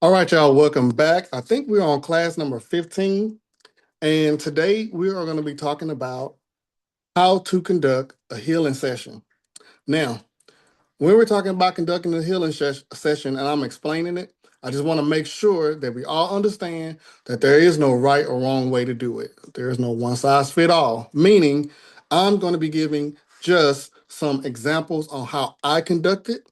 All right, y'all, welcome back. I think we're on class number 15, and today we are going to be talking about how to conduct a healing session. Now, when we're talking about conducting a healing session and I'm explaining it, I just want to make sure that we all understand that there is no right or wrong way to do it. There is no one size fit all, meaning I'm going to be giving just some examples on how I conduct it,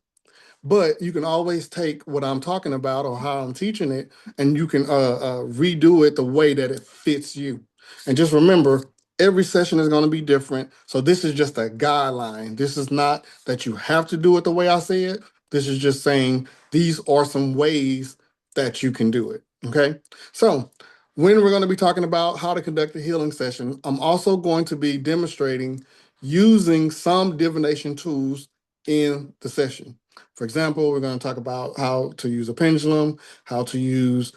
but you can always take what I'm talking about or how I'm teaching it, and you can redo it the way that it fits you. And just remember, every session is going to be different. So this is just a guideline. This is not that you have to do it the way I say it. This is just saying these are some ways that you can do it. Okay. So when we're going to be talking about how to conduct a healing session, I'm also going to be demonstrating using some divination tools in the session. For example, we're going to talk about how to use a pendulum, how to use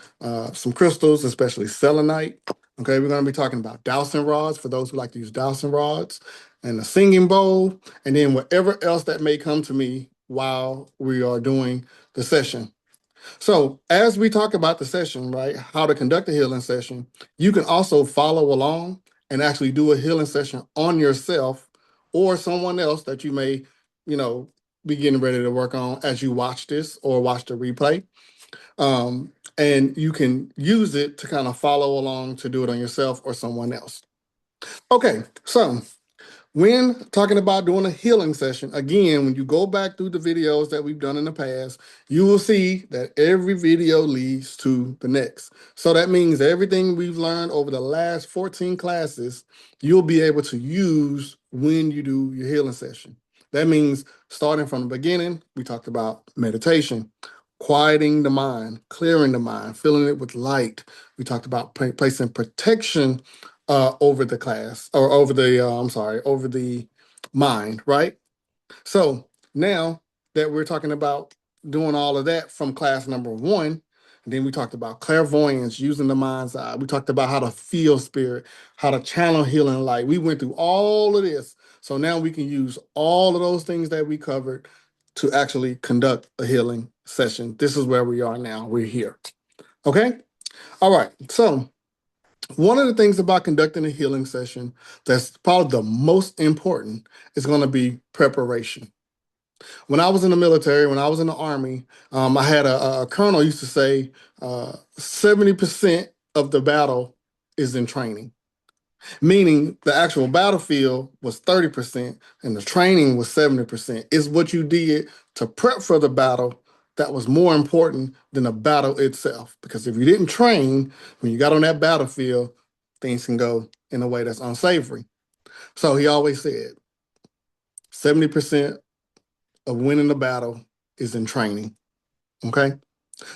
some crystals, especially selenite. Okay, we're going to be talking about dowsing rods for those who like to use dowsing rods, and a singing bowl, and then whatever else that may come to me while we are doing the session. So, as we talk about the session, right, how to conduct a healing session, you can also follow along and actually do a healing session on yourself or someone else that you may, you know, be getting ready to work on as you watch this or watch the replay. And you can use it to kind of follow along to do it on yourself or someone else. Okay, so when talking about doing a healing session, again, when you go back through the videos that we've done in the past, you will see that every video leads to the next. So that means everything we've learned over the last 14 classes, you'll be able to use when you do your healing session. That means starting from the beginning, we talked about meditation, quieting the mind, clearing the mind, filling it with light. We talked about placing protection over the class or over the over the mind, right? So now that we're talking about doing all of that from class number one, and then we talked about clairvoyance, using the mind's eye. We talked about how to feel spirit, how to channel healing light. We went through all of this. So now we can use all of those things that we covered to actually conduct a healing session. This is where we are now. We're here. Okay. All right. So one of the things about conducting a healing session that's probably the most important is going to be preparation. When I was in the military, when I was in the Army, I had a colonel used to say 70% of the battle is in training, meaning the actual battlefield was 30% and the training was 70%. It's what you did to prep for the battle that was more important than the battle itself. Because if you didn't train, when you got on that battlefield, things can go in a way that's unsavory. So he always said 70% of winning the battle is in training. Okay.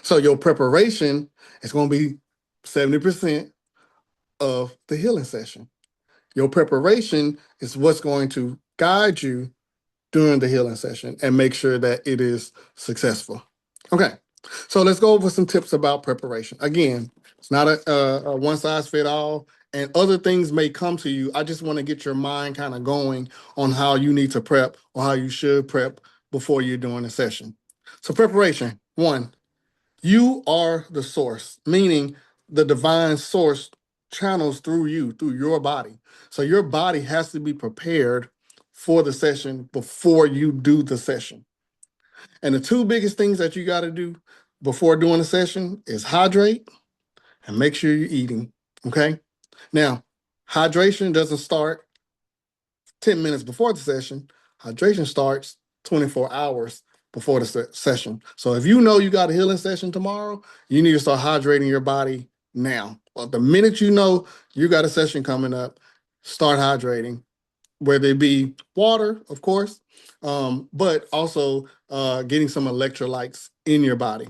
So your preparation is going to be 70% of the healing session. Your preparation is what's going to guide you during the healing session and make sure that it is successful. Okay, so let's go over some tips about preparation. Again, it's not a one size fit all, and other things may come to you. I just want to get your mind kind of going on how you need to prep or how you should prep before you're doing a session. So, preparation one, you are the source, meaning the divine source channels through you, through your body. So your body has to be prepared for the session before you do the session. And the two biggest things that you got to do before doing a session is hydrate and make sure you're eating. Okay. Now, hydration doesn't start 10 minutes before the session. Hydration starts 24 hours before the session. So if you know you got a healing session tomorrow, you need to start hydrating your body now. Well, the minute you know you got a session coming up, start hydrating, whether it be water, of course, but also getting some electrolytes in your body.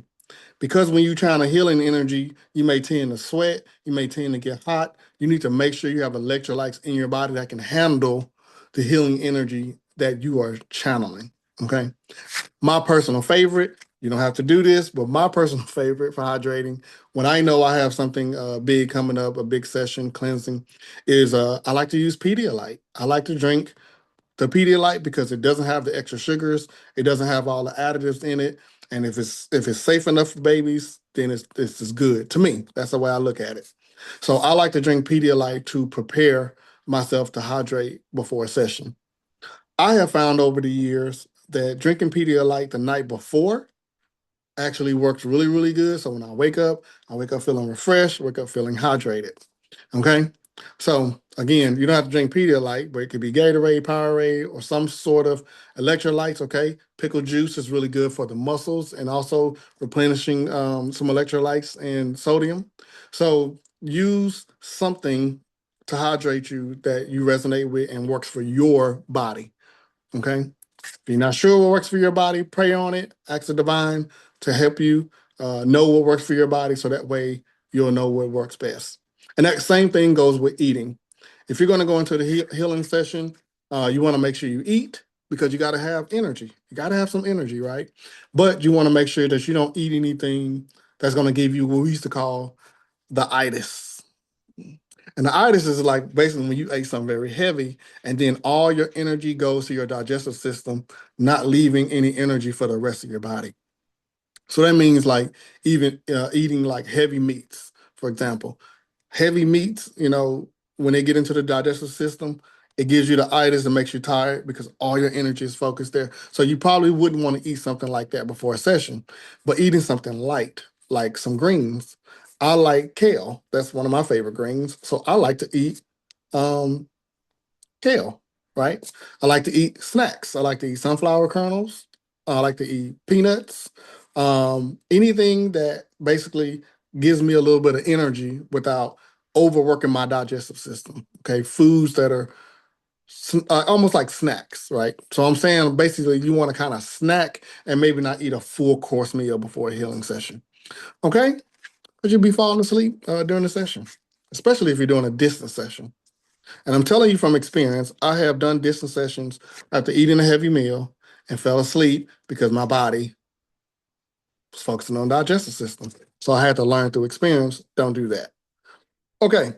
Because when you're trying to heal in energy, you may tend to sweat, you may tend to get hot. You need to make sure you have electrolytes in your body that can handle the healing energy that you are channeling. Okay. My personal favorite, you don't have to do this, but my personal favorite for hydrating, when I know I have something big coming up, a big session cleansing, is I like to use Pedialyte. I like to drink the Pedialyte because it doesn't have the extra sugars. It doesn't have all the additives in it. And if it's safe enough for babies, then it's good to me. That's the way I look at it. So I like to drink Pedialyte to prepare myself to hydrate before a session. I have found over the years that drinking Pedialyte the night before actually works really, really good. So when I wake up feeling refreshed, wake up feeling hydrated. Okay. So again, you don't have to drink Pedialyte, but it could be Gatorade, Powerade, or some sort of electrolytes. Okay. Pickle juice is really good for the muscles and also replenishing some electrolytes and sodium. So use something to hydrate you that you resonate with and works for your body. Okay. If you're not sure what works for your body, pray on it. Ask the divine to help you know what works for your body so that way you'll know what works best. And that same thing goes with eating. If you're going to go into the healing session, you want to make sure you eat because you got to have energy. You got to have some energy, right? But you want to make sure that you don't eat anything that's going to give you what we used to call the itis. And the itis is like basically when you ate something very heavy and then all your energy goes to your digestive system, not leaving any energy for the rest of your body. So that means like even eating like heavy meats, for example. Heavy meats, when they get into the digestive system, it gives you the itis and makes you tired because all your energy is focused there. So you probably wouldn't want to eat something like that before a session, but eating something light, like some greens. I like kale. That's one of my favorite greens. So I like to eat um, kale, right? I like to eat snacks. I like to eat sunflower kernels. I like to eat peanuts. Anything that basically gives me a little bit of energy without overworking my digestive system. Okay, foods that are almost like snacks, right? So I'm saying basically you want to kind of snack and maybe not eat a full course meal before a healing session. Okay, because you'll be falling asleep during the session, especially if you're doing a distance session. And I'm telling you from experience, I have done distance sessions after eating a heavy meal and fell asleep because my body was focusing on the digestive system. So I had to learn through experience, don't do that. Okay,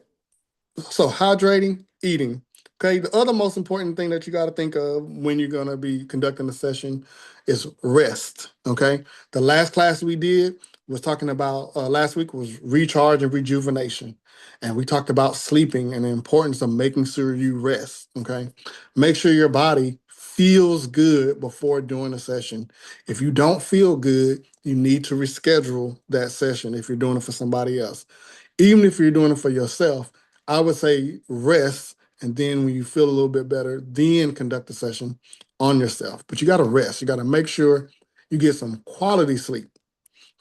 so hydrating, eating. Okay, the other most important thing that you got to think of when you're going to be conducting the session is rest. Okay, the last class we did was talking about last week was recharge and rejuvenation, and we talked about sleeping and the importance of making sure you rest. Okay, make sure your body feels good before doing a session. If you don't feel good, you need to reschedule that session if you're doing it for somebody else. Even if you're doing it for yourself, I would say rest, and then when you feel a little bit better, then conduct the session on yourself. But you got to rest. You got to make sure you get some quality sleep.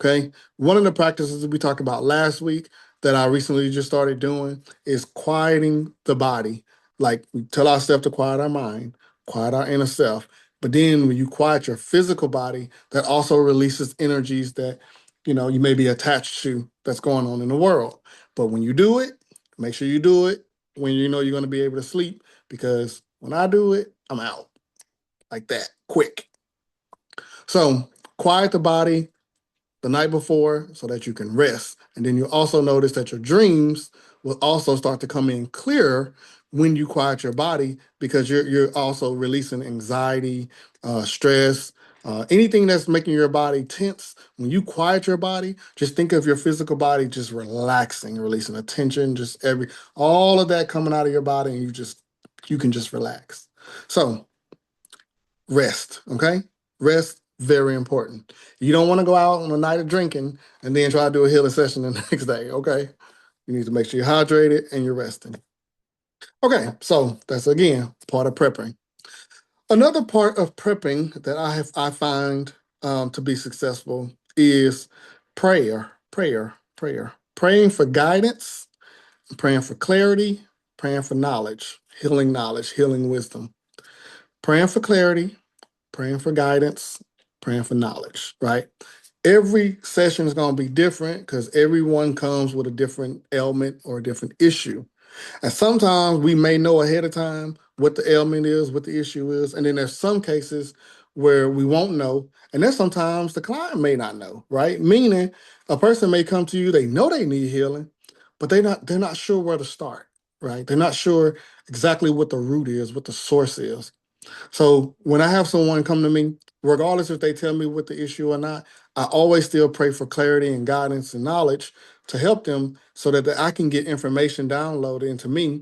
Okay. One of the practices that we talked about last week that I recently just started doing is quieting the body. Like we tell ourselves to quiet our mind, quiet our inner self. But then when you quiet your physical body, that also releases energies that you may be attached to that's going on in the world. But when you do it, make sure you do it when you know you're going to be able to sleep because when I do it, I'm out like that, quick. So quiet the body, the night before so that you can rest. And then you also notice that your dreams will also start to come in clearer when you quiet your body because you're also releasing anxiety, stress, anything that's making your body tense. When you quiet your body, just think of your physical body just relaxing, releasing the tension, just all of that coming out of your body, and you can just relax. So rest, okay? Rest, very important. You don't want to go out on a night of drinking and then try to do a healing session the next day, okay? You need to make sure you're hydrated and you're resting. Okay, so that's again part of prepping. Another part of prepping that I find to be successful is praying for guidance, praying for clarity, praying for knowledge, healing wisdom, praying for clarity, praying for guidance, praying for knowledge, right? Every session is going to be different because everyone comes with a different ailment or a different issue. And sometimes we may know ahead of time what the ailment is, what the issue is. And then there's some cases where we won't know. And then sometimes the client may not know, right? Meaning a person may come to you, they know they need healing, but they're not sure where to start, right? They're not sure exactly what the root is, what the source is. So when I have someone come to me, regardless if they tell me what the issue or not, I always still pray for clarity and guidance and knowledge to help them so that I can get information downloaded into me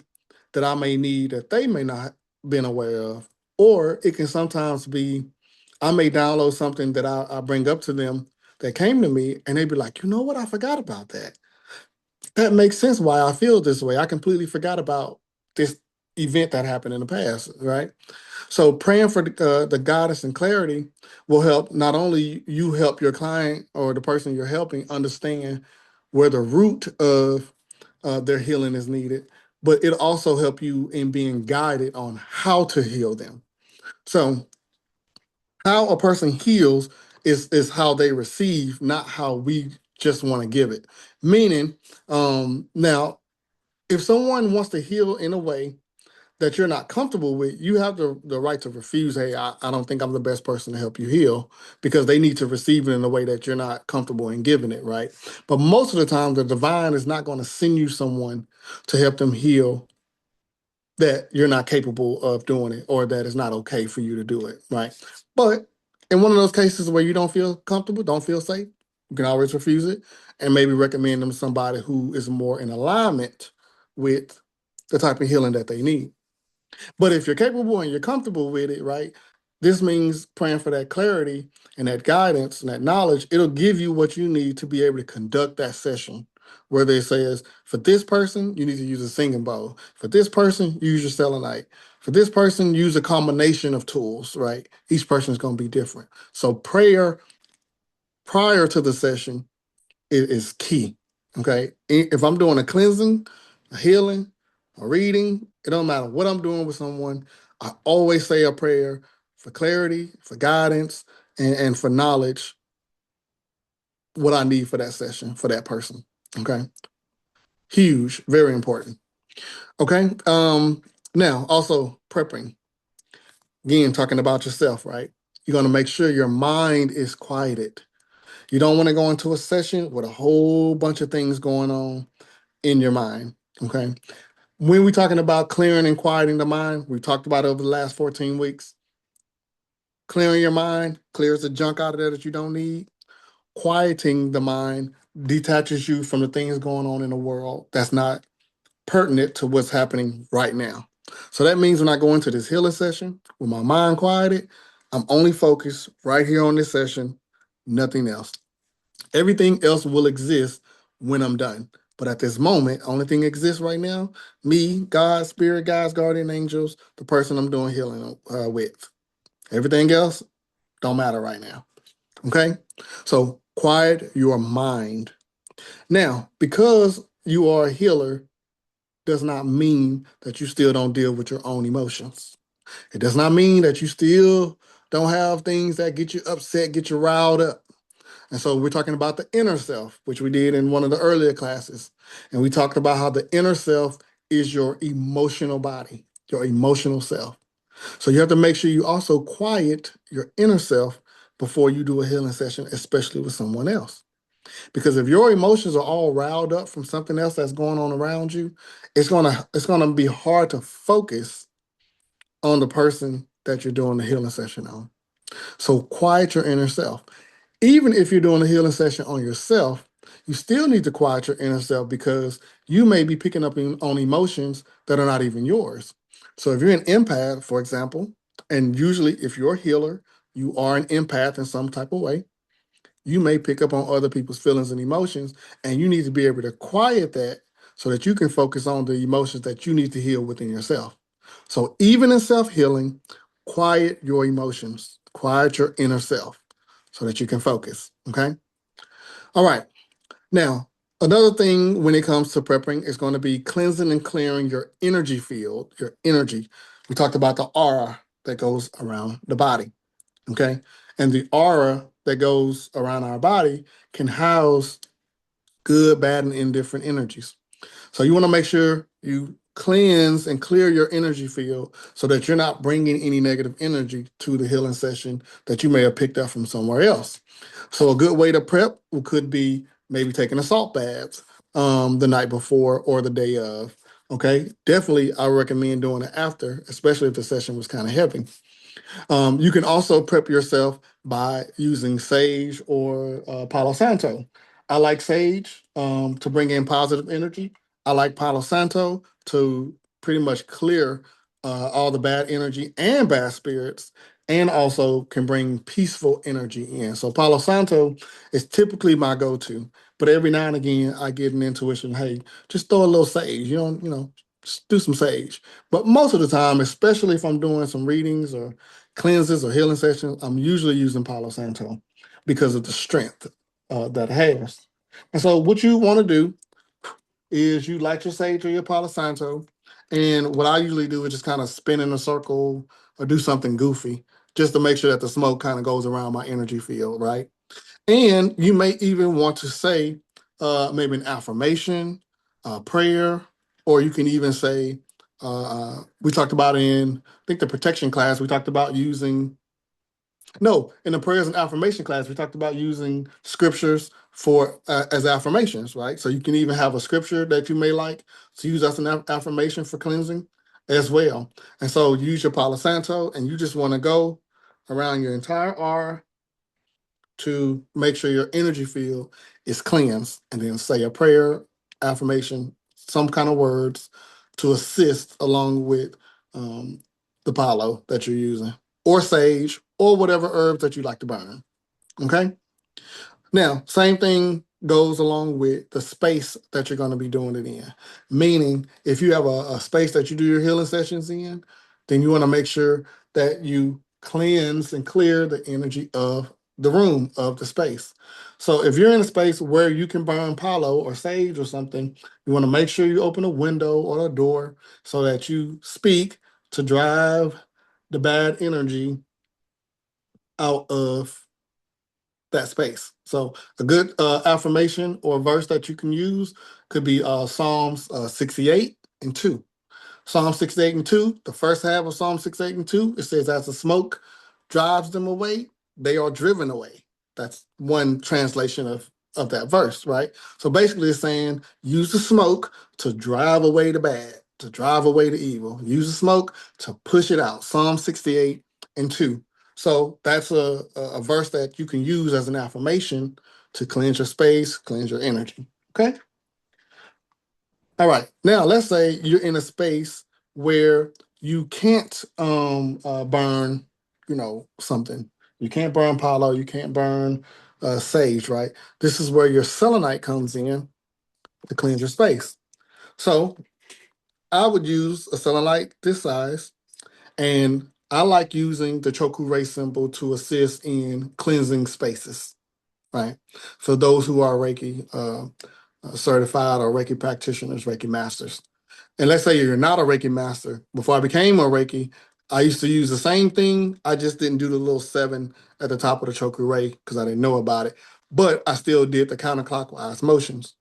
that I may need that they may not been aware of. Or it can sometimes be I may download something that I bring up to them that came to me and they'd be like, you know what, I forgot about that. That makes sense why I feel this way. I completely forgot about this event that happened in the past, right? So praying for the guidance and clarity will help not only you help your client or the person you're helping understand where the root of their healing is needed, but it'll also help you in being guided on how to heal them. So how a person heals is how they receive, not how we just want to give it. Meaning, now if someone wants to heal in a way that you're not comfortable with, you have the right to refuse. Hey, I don't think I'm the best person to help you heal because they need to receive it in a way that you're not comfortable in giving it, right? But most of the time, the divine is not going to send you someone to help them heal that you're not capable of doing it or that it's not okay for you to do it, right? But in one of those cases where you don't feel comfortable, don't feel safe, you can always refuse it and maybe recommend them to somebody who is more in alignment with the type of healing that they need. But if you're capable and you're comfortable with it, right, this means praying for that clarity and that guidance and that knowledge. It'll give you what you need to be able to conduct that session. Whether it says, for this person, you need to use a singing bowl. For this person, use your selenite. For this person, use a combination of tools, right? Each person is going to be different. So prayer prior to the session is key. Okay. If I'm doing a cleansing, a healing, a reading, it don't matter what I'm doing with someone. I always say a prayer for clarity, for guidance, and for knowledge, what I need for that session, for that person. Okay. Huge, very important. Okay. Now also prepping. Again, talking about yourself, right? You're going to make sure your mind is quieted. You don't want to go into a session with a whole bunch of things going on in your mind. Okay. When we're talking about clearing and quieting the mind, we talked about it over the last 14 weeks. Clearing your mind clears the junk out of there that you don't need. Quieting the mind detaches you from the things going on in the world that's not pertinent to what's happening right now. So that means when I go into this healing session with my mind quieted, I'm only focused right here on this session, nothing else. Everything else will exist when I'm done. But at this moment, only thing exists right now, me, God, spirit, guides, guardian angels, the person I'm doing healing with. Everything else don't matter right now. Okay? So quiet your mind. Now, because you are a healer does not mean that you still don't deal with your own emotions. It does not mean that you still don't have things that get you upset, get you riled up. And so we're talking about the inner self, which we did in one of the earlier classes. And we talked about how the inner self is your emotional body, your emotional self. So you have to make sure you also quiet your inner self before you do a healing session, especially with someone else. Because if your emotions are all riled up from something else that's going on around you, it's gonna be hard to focus on the person that you're doing the healing session on. So quiet your inner self. Even if you're doing a healing session on yourself, you still need to quiet your inner self because you may be picking up on emotions that are not even yours. So if you're an empath, for example, and usually if you're a healer, you are an empath in some type of way, you may pick up on other people's feelings and emotions, and you need to be able to quiet that so that you can focus on the emotions that you need to heal within yourself. So even in self-healing, quiet your emotions, quiet your inner self so that you can focus. Okay. All right. Now, another thing when it comes to prepping is going to be cleansing and clearing your energy field, your energy. We talked about the aura that goes around the body. Okay. And the aura that goes around our body can house good, bad, and indifferent energies. So you want to make sure you cleanse and clear your energy field so that you're not bringing any negative energy to the healing session that you may have picked up from somewhere else. So a good way to prep could be maybe taking a salt bath the night before or the day of. Okay, definitely I recommend doing it after, especially if the session was kind of heavy. You can also prep yourself by using sage or Palo Santo. I like sage to bring in positive energy. I like Palo Santo to pretty much clear all the bad energy and bad spirits, and also can bring peaceful energy in. So Palo Santo is typically my go-to, but every now and again I get an intuition, hey, just throw a little sage. Just do some sage. But most of the time, especially if I'm doing some readings or cleanses or healing sessions, I'm usually using Palo Santo because of the strength that it has. And so, what you want to do is you light your sage or your Palo Santo, and what I usually do is just kind of spin in a circle or do something goofy just to make sure that the smoke kind of goes around my energy field, right? And you may even want to say maybe an affirmation, prayer, or you can even say, we talked about in, I think, the protection class, we talked about using, no, in the prayers and affirmation class, we talked about using scriptures for as affirmations, right? So you can even have a scripture that you may like to use as an affirmation for cleansing as well. And so use your Palo Santo, and you just want to go around your entire aura to make sure your energy field is cleansed, and then say a prayer, affirmation, some kind of words to assist along with um, the palo that you're using, or sage, or whatever herbs that you like to burn. Okay. Now, same thing goes along with the space that you're going to be doing it in. Meaning, if you have a space that you do your healing sessions in, then you want to make sure that you cleanse and clear the energy of the room, of the space. So if you're in a space where you can burn palo or sage or something, you want to make sure you open a window or a door so that you speak to drive the bad energy out of that space. So a good affirmation or verse that you can use could be Psalms 68 and 2. Psalm 68 and 2, the first half of Psalm 68 and 2, it says, as the smoke drives them away, they are driven away. That's one translation of that verse, right? So basically it's saying use the smoke to drive away the bad, to drive away the evil. Use the smoke to push it out. Psalm 68 and 2. So that's a verse that you can use as an affirmation to cleanse your space, cleanse your energy. Okay. All right. Now let's say you're in a space where you can't burn, something. You can't burn palo, you can't burn sage, right? This is where your selenite comes in to cleanse your space. So I would use a selenite this size, and I like using the Choku Ray symbol to assist in cleansing spaces, right? For those who are Reiki certified or Reiki practitioners, Reiki masters. And let's say you're not a Reiki master. Before I became a Reiki, I used to use the same thing. I just didn't do the little 7 at the top of the Choku Ray because I didn't know about it. But I still did the counterclockwise motions.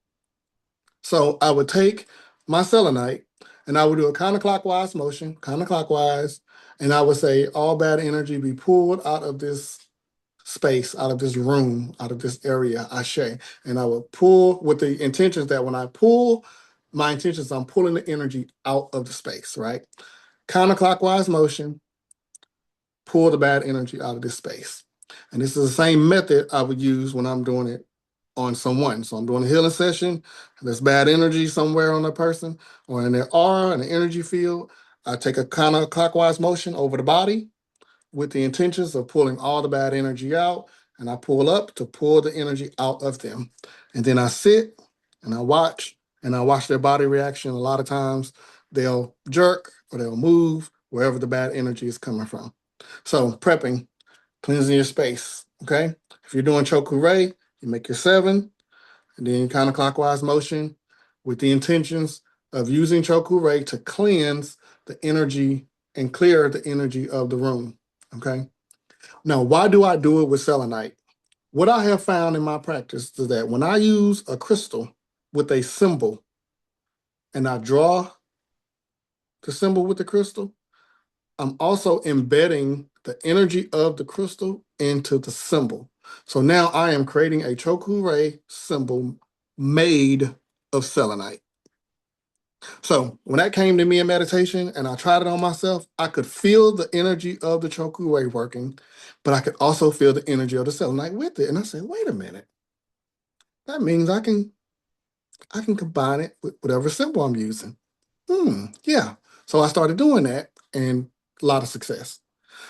So I would take my selenite and I would do a counterclockwise motion, counterclockwise, and I would say, all bad energy be pulled out of this space, out of this room, out of this area, Ashe. And I would pull with the intentions that when I pull, my intentions, I'm pulling the energy out of the space, right? Counterclockwise motion, pull the bad energy out of this space. And this is the same method I would use when I'm doing it on someone. So I'm doing a healing session, there's bad energy somewhere on a person or in their aura, in the energy field. I take a counterclockwise motion over the body with the intentions of pulling all the bad energy out. And I pull up to pull the energy out of them. And then I sit and I watch their body reaction. A lot of times they'll jerk or they'll move wherever the bad energy is coming from. So prepping, cleansing your space. Okay. If you're doing Choku Ray, you make your 7 and then counterclockwise motion with the intentions of using Choku Ray to cleanse the energy and clear the energy of the room. Okay. Now, why do I do it with selenite? What I have found in my practice is that when I use a crystal with a symbol and I draw the symbol with the crystal, I'm also embedding the energy of the crystal into the symbol. So now I am creating a Choku Ray symbol made of selenite. So when that came to me in meditation and I tried it on myself, I could feel the energy of the Choku wave working, but I could also feel the energy of the selenite with it. And I said, wait a minute, that means I can combine it with whatever symbol I'm using. Yeah. So I started doing that and a lot of success.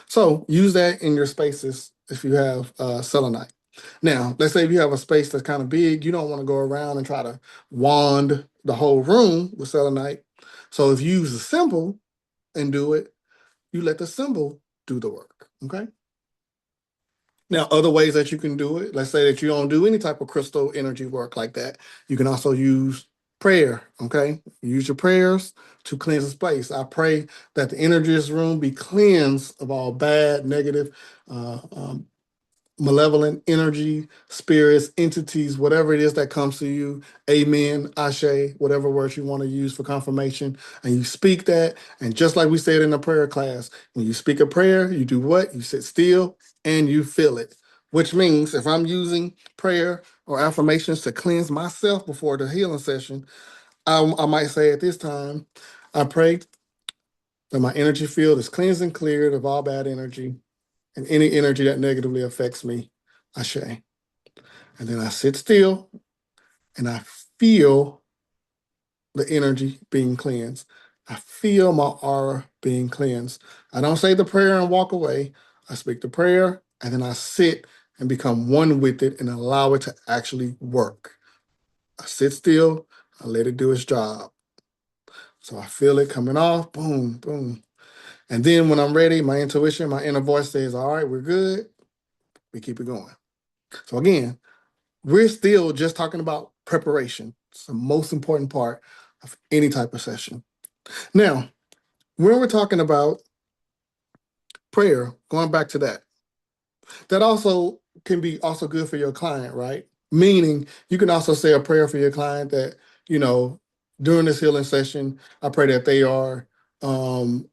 So use that in your spaces if you have selenite. Now, let's say if you have a space that's kind of big, you don't want to go around and try to wand the whole room with selenite. So if you use a symbol and do it, you let the symbol do the work. Okay. Now, other ways that you can do it, let's say that you don't do any type of crystal energy work like that. You can also use prayer. Okay. Use your prayers to cleanse the space. I pray that the energy of this room be cleansed of all bad, negative, uh, um, malevolent energy, spirits, entities, whatever it is that comes to you. Amen, Ashe, whatever words you want to use for confirmation. And you speak that. And just like we said in the prayer class, when you speak a prayer, you do what? You sit still and you feel it. Which means if I'm using prayer or affirmations to cleanse myself before the healing session, I might say at this time, I pray that my energy field is cleansed and cleared of all bad energy and any energy that negatively affects me, Ashe. And then I sit still and I feel the energy being cleansed. I feel my aura being cleansed. I don't say the prayer and walk away. I speak the prayer and then I sit and become one with it and allow it to actually work. I sit still, I let it do its job. So I feel it coming off, boom, boom. And then when I'm ready, my intuition, my inner voice says, all right, we're good. We keep it going. So again, we're still just talking about preparation. It's the most important part of any type of session. Now, when we're talking about prayer, going back to that, that also can be also good for your client, right? Meaning you can also say a prayer for your client that, you know, during this healing session, I pray that they are um,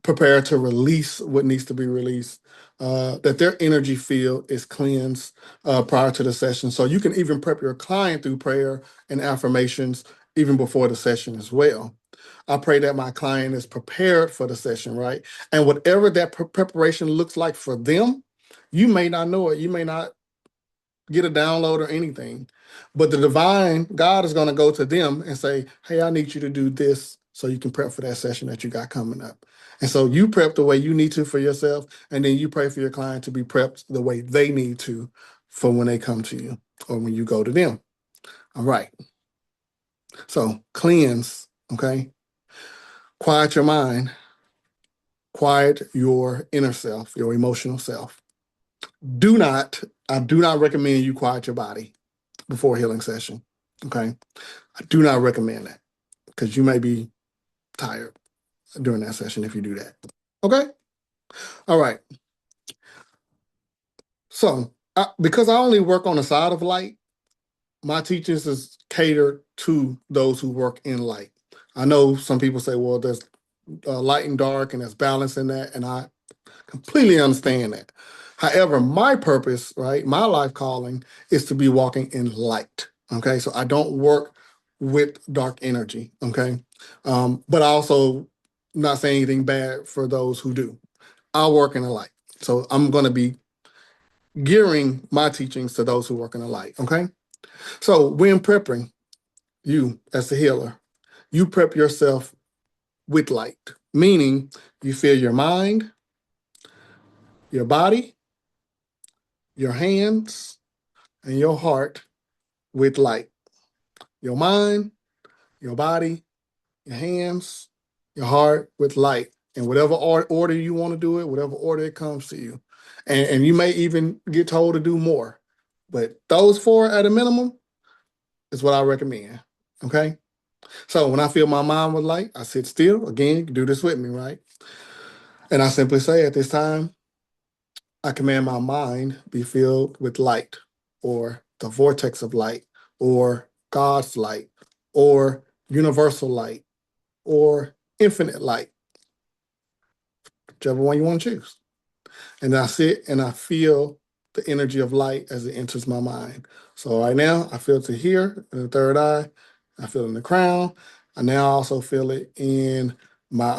prepared to release what needs to be released, that their energy field is cleansed prior to the session. So you can even prep your client through prayer and affirmations even before the session as well. I pray that my client is prepared for the session, right? And whatever that preparation looks like for them, you may not know it. You may not get a download or anything. But the divine God is going to go to them and say, hey, I need you to do this so you can prep for that session that you got coming up. And so you prep the way you need to for yourself, and then you pray for your client to be prepped the way they need to for when they come to you or when you go to them. All right. So cleanse, okay? Quiet your mind, quiet your inner self, your emotional self. I do not recommend you quiet your body before a healing session. Okay. I do not recommend that because you may be tired during that session if you do that. Okay. All right. So, because I only work on the side of light, my teachings is catered to those who work in light. I know some people say, well, there's light and dark and there's balance in that. And I completely understand that. However, my purpose, right, my life calling is to be walking in light. Okay. So I don't work with dark energy. Okay. But I also not saying anything bad for those who do. I work in the light. So I'm going to be gearing my teachings to those who work in the light. Okay. So when prepping, you as the healer, you prep yourself with light, meaning you fill your mind, your body, your hands, and your heart with light. Your mind, your body, your hands, your heart with light. In whatever order you want to do it, whatever order it comes to you. And you may even get told to do more. But those four at a minimum is what I recommend. Okay. So when I feel my mind with light, I sit still. Again, you can do this with me, right? And I simply say at this time, I command my mind be filled with light or the vortex of light or God's light or universal light or infinite light, whichever one you want to choose. And I sit and I feel the energy of light as it enters my mind. So right now I feel to here in the third eye, I feel in the crown, I now also feel it in my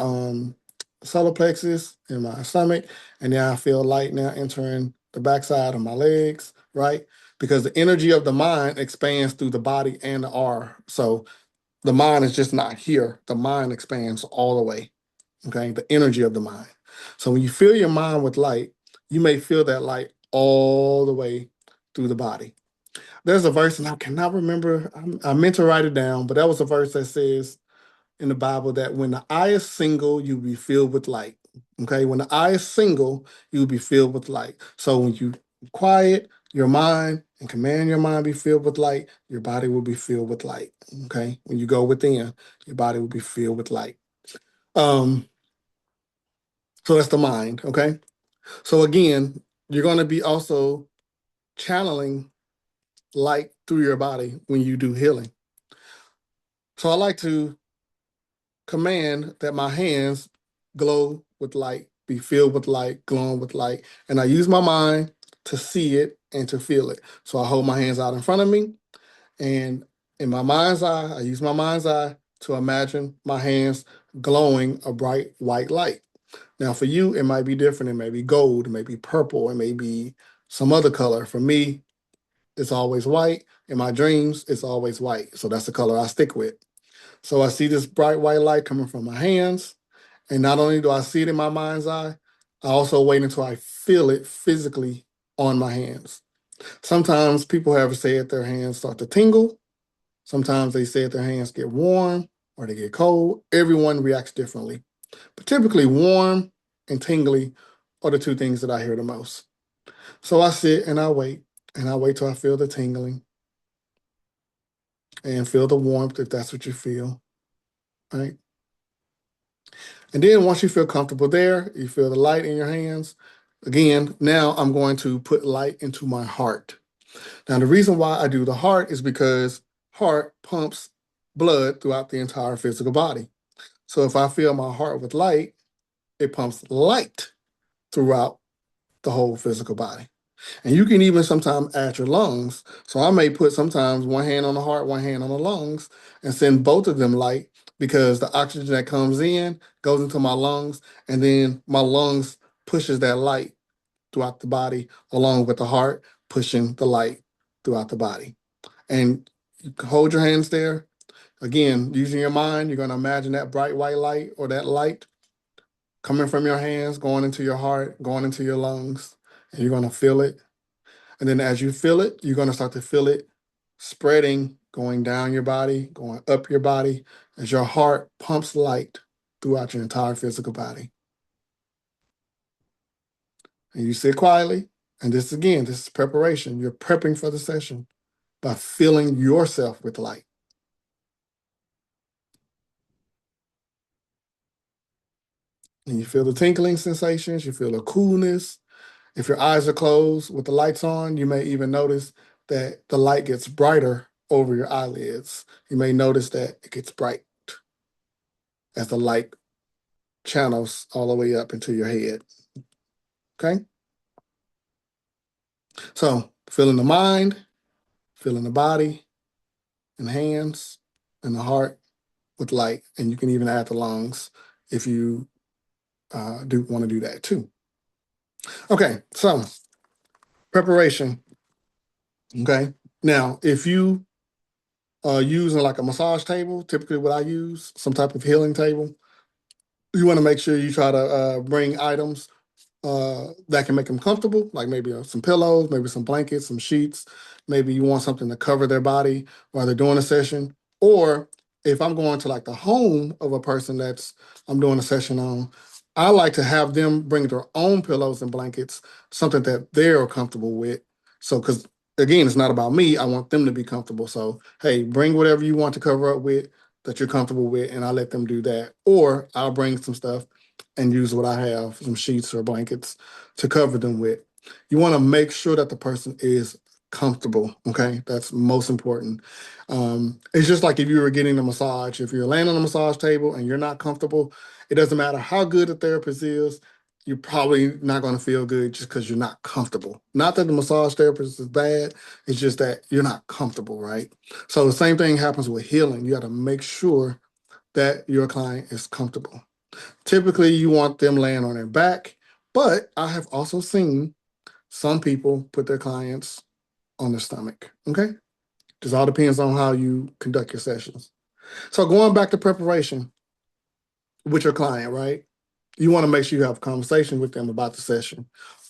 solar plexus, in my stomach, and now I feel light now entering the backside of my legs, right? Because the energy of the mind expands through the body and the aura. So the mind is just not here. The mind expands all the way. Okay, the energy of the mind. So when you fill your mind with light, you may feel that light all the way through the body. There's a verse, and I cannot remember. I meant to write it down, but that was a verse that says in the Bible that when the eye is single, you'll be filled with light. Okay, when the eye is single, you'll be filled with light. So when you quiet your mind and command your mind be filled with light, your body will be filled with light. Okay, when you go within, your body will be filled with light. Um, so that's the mind. Okay, so again, you're going to be also channeling light through your body when you do healing. So I like to command that my hands glow with light, be filled with light, glowing with light. And I use my mind to see it and to feel it. So I hold my hands out in front of me. And in my mind's eye, I use my mind's eye to imagine my hands glowing a bright white light. Now, for you, it might be different. It may be gold, it may be purple, it may be some other color. For me, it's always white. In my dreams, it's always white. So that's the color I stick with. So I see this bright white light coming from my hands. And not only do I see it in my mind's eye, I also wait until I feel it physically on my hands. Sometimes people have said their hands start to tingle. Sometimes they say their hands get warm or they get cold. Everyone reacts differently. But typically, warm and tingly are the two things that I hear the most. So I sit and I wait till I feel the tingling and feel the warmth if that's what you feel, right? And then once you feel comfortable there, you feel the light in your hands. Again, now I'm going to put light into my heart. Now, the reason why I do the heart is because heart pumps blood throughout the entire physical body. So if I fill my heart with light, it pumps light throughout the whole physical body. And you can even sometimes add your lungs. So I may put sometimes one hand on the heart, one hand on the lungs, and send both of them light because the oxygen that comes in goes into my lungs, and then my lungs pushes that light throughout the body along with the heart pushing the light throughout the body. And you can hold your hands there. Again, using your mind, you're going to imagine that bright white light or that light coming from your hands, going into your heart, going into your lungs, and you're going to feel it. And then as you feel it, you're going to start to feel it spreading, going down your body, going up your body, as your heart pumps light throughout your entire physical body. And you sit quietly. And this again, this is preparation. You're prepping for the session by filling yourself with light. And you feel the tinkling sensations, you feel the coolness. If your eyes are closed with the lights on, you may even notice that the light gets brighter over your eyelids. You may notice that it gets bright as the light channels all the way up into your head. Okay? So, feeling the mind, feeling the body and hands and the heart with light. And you can even add the lungs if you do want to do that too. Okay, so preparation. Okay. Now, if you are using like a massage table, typically what I use, some type of healing table, you want to make sure you try to bring items that can make them comfortable, like maybe some pillows, maybe some blankets, some sheets. Maybe you want something to cover their body while they're doing a session. Or if I'm going to like the home of a person that's I'm doing a session on, I like to have them bring their own pillows and blankets, something that they're comfortable with. So, because again, it's not about me. I want them to be comfortable. So, hey, bring whatever you want to cover up with that you're comfortable with, and I let them do that. Or I'll bring some stuff and use what I have, some sheets or blankets to cover them with. You want to make sure that the person is comfortable. Okay, that's most important. It's just like if you were getting a massage. If you're laying on a massage table and you're not comfortable, it doesn't matter how good the therapist is. You're probably not going to feel good just because you're not comfortable. Not that the massage therapist is bad. It's just that you're not comfortable, right? So the same thing happens with healing. You got to make sure that your client is comfortable. Typically, you want them laying on their back, but I have also seen some people put their clients on their stomach. Okay. Just all depends on how you conduct your sessions. So, going back to preparation with your client, right? You want to make sure you have a conversation with them about the session,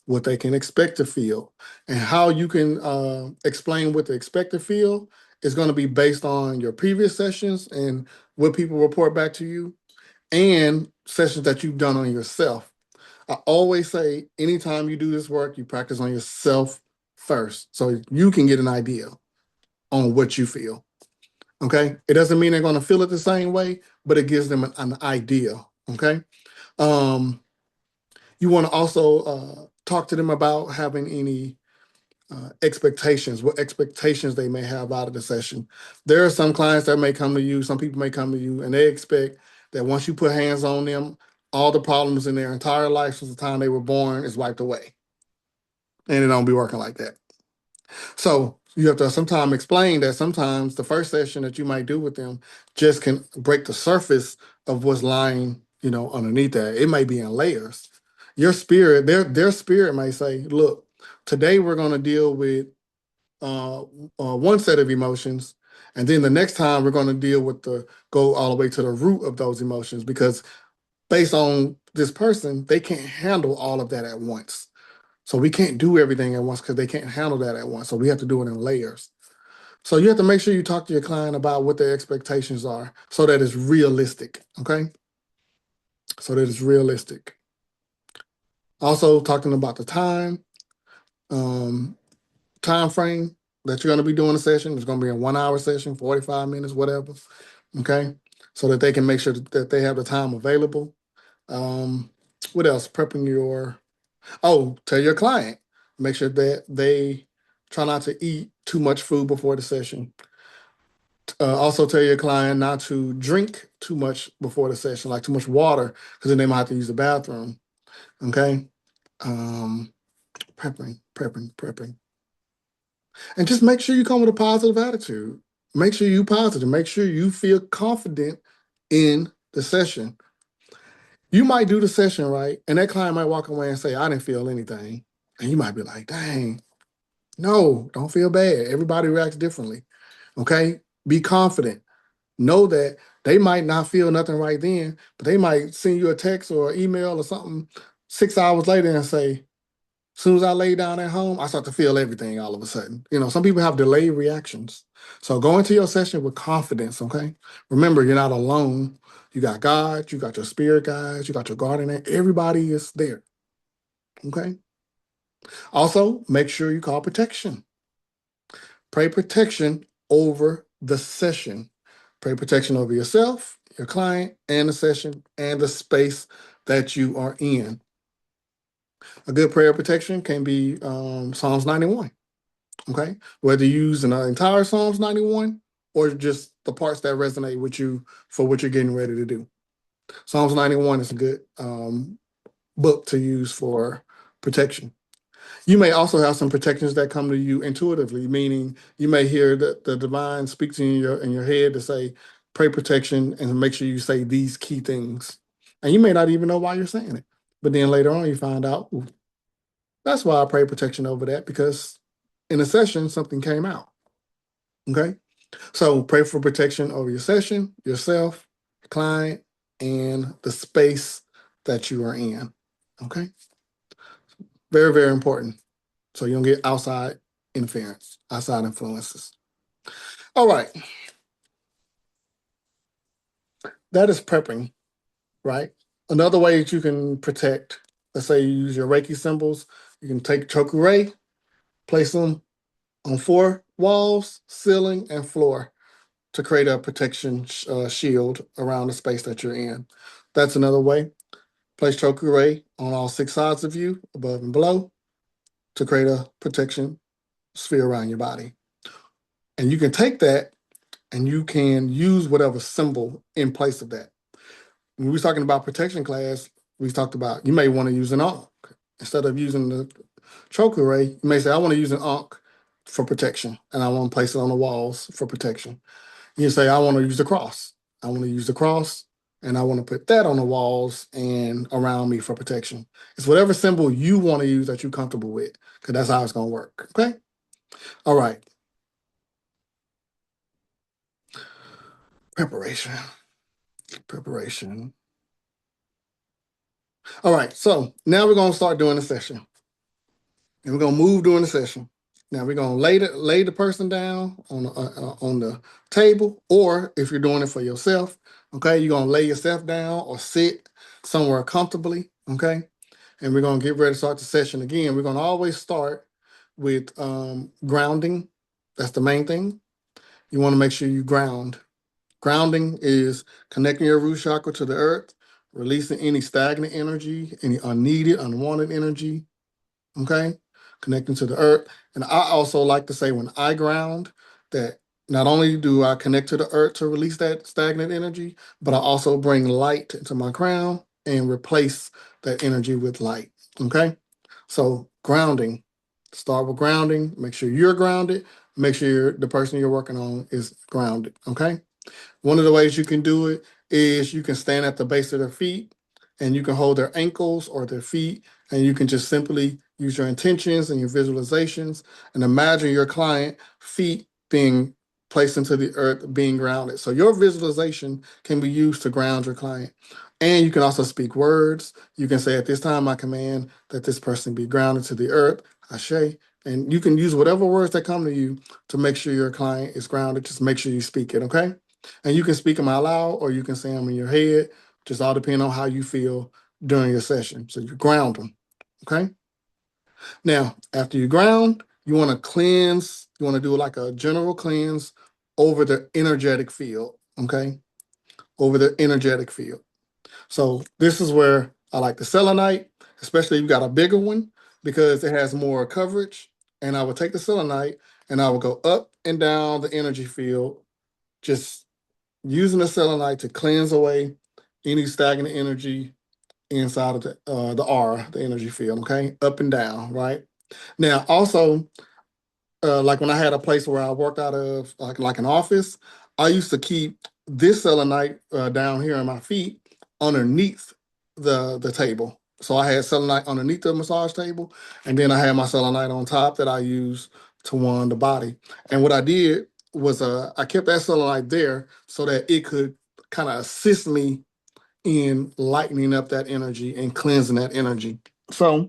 what they can expect to feel, and how you can explain what they expect to feel is going to be based on your previous sessions and what people report back to you and sessions that you've done on yourself. I always say anytime you do this work, you practice on yourself first so you can get an idea on what you feel. Okay. It doesn't mean they're going to feel it the same way, but it gives them an idea. Okay. Um, you want to also talk to them about having any expectations, what expectations they may have out of the session. There are some clients that may come to you, some people may come to you, and they expect that once you put hands on them, all the problems in their entire life since the time they were born is wiped away. And it don't be working like that. So you have to sometimes explain that sometimes the first session that you might do with them just can break the surface of what's lying, underneath that. It may be in layers. Your spirit, their spirit may say, look, today we're going to deal with one set of emotions, and then the next time we're going to deal with go all the way to the root of those emotions, because based on this person, they can't handle all of that at once. So we can't do everything at once because they can't handle that at once. So we have to do it in layers. So you have to make sure you talk to your client about what their expectations are so that it's realistic. Okay. So that it's realistic. Also talking about the time frame that you're going to be doing a session. It's going to be a 1 hour session, 45 minutes, whatever. Okay. So that they can make sure that they have the time available. What else? Tell your client, make sure that they try not to eat too much food before the session. Also tell your client not to drink too much before the session, like too much water, because then they might have to use the bathroom. Okay. Um, prepping. And just make sure you come with a positive attitude. Make sure you positive. Make sure you feel confident in the session. You might do the session right, and that client might walk away and say, I didn't feel anything. And you might be like, dang, no, don't feel bad. Everybody reacts differently. Okay. Be confident. Know that they might not feel nothing right then, but they might send you a text or email or something 6 hours later and say, as soon as I lay down at home, I start to feel everything all of a sudden. Some people have delayed reactions. So go into your session with confidence, okay? Remember, you're not alone. You got God, you got your spirit guides, you got your guardian. Everybody is there, okay? Also, make sure you call protection. Pray protection over the session. Pray protection over yourself, your client, and the session, and the space that you are in. A good prayer of protection can be Psalms 91. Okay. Whether you use an entire Psalms 91 or just the parts that resonate with you for what you're getting ready to do. Psalms 91 is a good book to use for protection. You may also have some protections that come to you intuitively, meaning you may hear the divine speak to you in your head to say, pray protection and make sure you say these key things. And you may not even know why you're saying it. But then later on, you find out, ooh, that's why I pray protection over that, because in a session, something came out. Okay. So pray for protection over your session, yourself, your client, and the space that you are in. Okay. Very, very important. So you don't get outside interference, outside influences. All right. That is prepping, right? Another way that you can protect, let's say you use your Reiki symbols, you can take Chokurei, place them on 4 walls, ceiling, and floor to create a protection shield around the space that you're in. That's another way. Place Chokurei on all 6 sides of you, above and below, to create a protection sphere around your body. And you can take that and you can use whatever symbol in place of that. When we were talking about protection class, we talked about you may want to use an Ankh. Instead of using the Chokurei, you may say, I want to use an Ankh for protection, and I want to place it on the walls for protection. You say, I want to use the cross. I want to use the cross, and I want to put that on the walls and around me for protection. It's whatever symbol you want to use that you're comfortable with, because that's how it's going to work. Okay. All right. Preparation. Preparation. All right. So now we're going to start doing the session. And we're gonna move during the session. Now we're gonna lay the person down on the table, or if you're doing it for yourself, okay, you're gonna lay yourself down or sit somewhere comfortably, okay. And we're gonna get ready to start the session again. We're gonna always start with grounding. That's the main thing. You want to make sure you ground. Grounding is connecting your root chakra to the earth, releasing any stagnant energy, any unneeded, unwanted energy, okay, connecting to the earth. And I also like to say when I ground that not only do I connect to the earth to release that stagnant energy, but I also bring light into my crown and replace that energy with light. Okay. So grounding, start with grounding, make sure you're grounded, make sure the person you're working on is grounded. Okay. One of the ways you can do it is you can stand at the base of their feet and you can hold their ankles or their feet, and you can just simply use your intentions and your visualizations and imagine your client feet being placed into the earth, being grounded. So your visualization can be used to ground your client. And you can also speak words. You can say, at this time, I command that this person be grounded to the earth, Ashe. And you can use whatever words that come to you to make sure your client is grounded. Just make sure you speak it, okay? And you can speak them out loud or you can say them in your head, just all depending on how you feel during your session. So you ground them, okay? Now, after you ground, you want to cleanse, you want to do like a general cleanse over the energetic field, okay? Over the energetic field. So this is where I like the selenite, especially if you got a bigger one, because it has more coverage. And I would take the selenite and I would go up and down the energy field, just using the selenite to cleanse away any stagnant energy inside of the aura, the energy field, okay? Up and down, right? Now, also, like when I had a place where I worked out of, like an office, I used to keep this selenite down here on my feet underneath the table. So I had selenite underneath the massage table, and then I had my selenite on top that I use to wand the body. And what I did was I kept that selenite there so that it could kind of assist me in lightening up that energy and cleansing that energy. So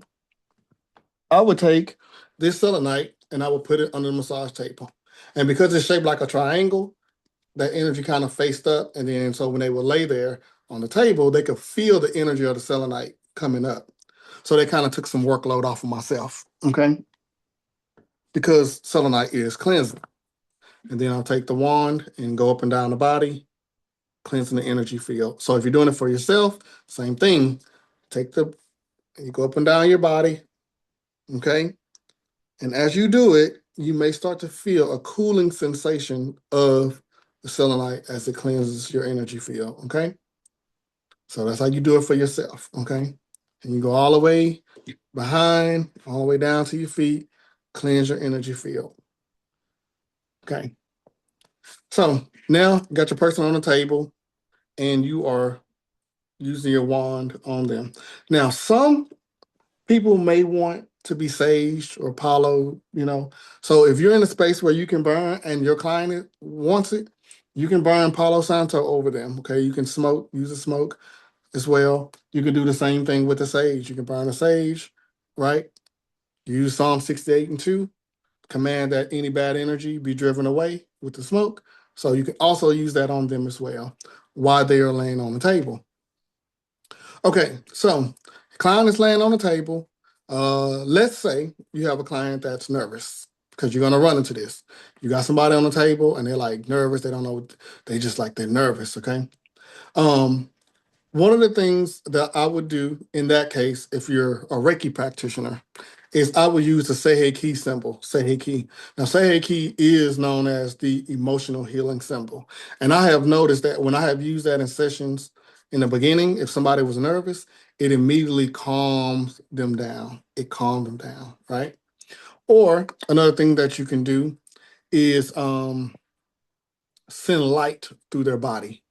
I would take this selenite and I would put it under the massage table. And because it's shaped like a triangle, that energy kind of faced up. And then so when they would lay there on the table, they could feel the energy of the selenite coming up. So they kind of took some workload off of myself. Okay. Because selenite is cleansing. And then I'll take the wand and go up and down the body, cleansing the energy field. So if you're doing it for yourself, same thing. You go up and down your body. Okay. And as you do it, you may start to feel a cooling sensation of the selenite as it cleanses your energy field. Okay. So that's how you do it for yourself. Okay. And you go all the way behind, all the way down to your feet, cleanse your energy field. Okay. So now you got your person on the table and you are using your wand on them. Now, some people may want to be saged or Palo, So if you're in a space where you can burn and your client wants it, you can burn Palo Santo over them. Okay. You can use a smoke as well. You can do the same thing with the sage. You can burn a sage, right? Use Psalm 68:2, command that any bad energy be driven away with the smoke. So you can also use that on them as well while they are laying on the table. Okay, so client is laying on the table. Let's say you have a client that's nervous because you're gonna run into this. You got somebody on the table and they're like nervous. They don't know. They're nervous. Okay. Um, One of the things that I would do in that case, if you're a Reiki practitioner, is I would use the Seihei Ki symbol, Seihei Ki. Now, Seihei Ki is known as the emotional healing symbol. And I have noticed that when I have used that in sessions in the beginning, if somebody was nervous, it immediately calms them down. It calmed them down, right? Or another thing that you can do is send light through their body.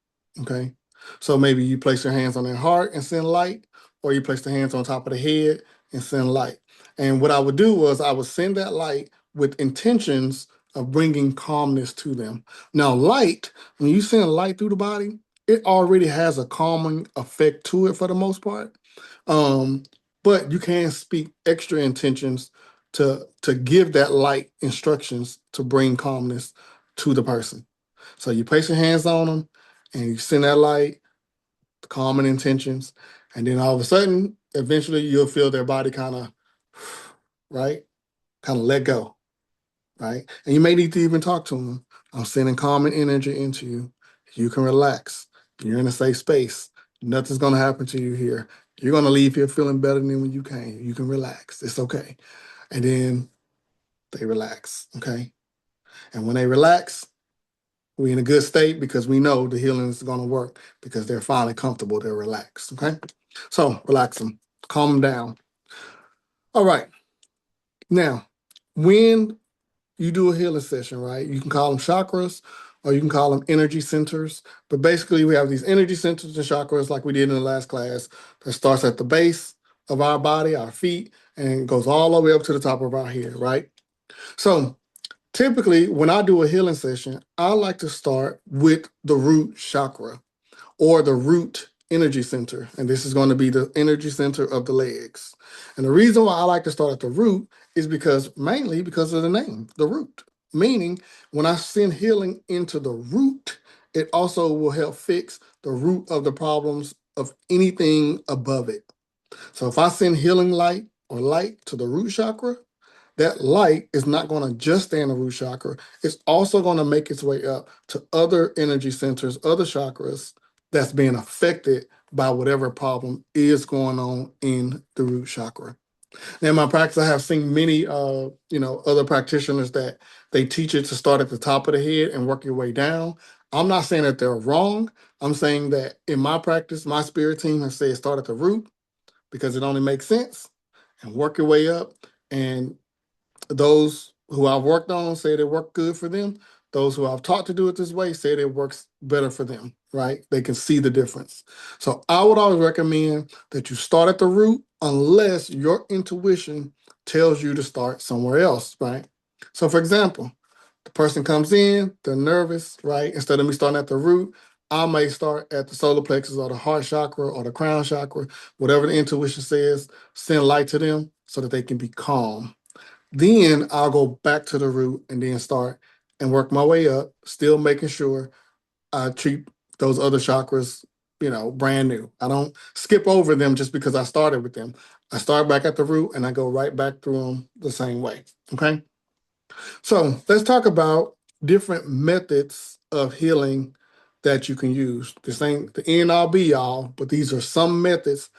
Okay. So maybe you place your hands on their heart and send light, or you place the hands on top of the head and send light. And what I would do was I would send that light with intentions of bringing calmness to them. Now, light, when you send light through the body, it already has a calming effect to it for the most part. Um, but you can speak extra intentions to give that light instructions to bring calmness to the person. So you place your hands on them and you send that light, calming intentions, and then all of a sudden, eventually you'll feel their body kind of, right, kind of let go, right? And you may need to even talk to them. I'm sending calming energy into you. You can relax. You're in a safe space. Nothing's going to happen to you here. You're going to leave here feeling better than when you came. You can relax. It's okay. And then they relax, okay? And when they relax, we're in a good state because we know the healing is going to work because they're finally comfortable. They're relaxed, okay? So relax them, calm them down. All right. Now, when you do a healing session, right? You can call them chakras or you can call them energy centers. But basically, we have these energy centers and chakras, like we did in the last class, that starts at the base of our body, our feet, and goes all the way up to the top of our head, right? So typically, when I do a healing session, I like to start with the root chakra or the root energy center. And this is going to be the energy center of the legs. And the reason why I like to start at the root is mainly because of the name, the root. Meaning, when I send healing into the root, it also will help fix the root of the problems of anything above it. So if I send healing light or light to the root chakra, that light is not going to just stay in the root chakra. It's also going to make its way up to other energy centers, other chakras that's being affected by whatever problem is going on in the root chakra. Now, in my practice, I have seen many, other practitioners that they teach it to start at the top of the head and work your way down. I'm not saying that they're wrong. I'm saying that in my practice, my spirit team has said start at the root because it only makes sense and work your way up. And those who I've worked on say it worked good for them. Those who I've taught to do it this way say it works better for them, right? They can see the difference. So I would always recommend that you start at the root unless your intuition tells you to start somewhere else, right? So for example, the person comes in, they're nervous, right? Instead of me starting at the root, I may start at the solar plexus or the heart chakra or the crown chakra, whatever the intuition says, send light to them so that they can be calm. Then I'll go back to the root and then start and work my way up, still making sure I treat those other chakras, brand new. I don't skip over them just because I started with them. I start back at the root and I go right back through them the same way. Okay. So let's talk about different methods of healing that you can use. This ain't the end all be all, but these are some methods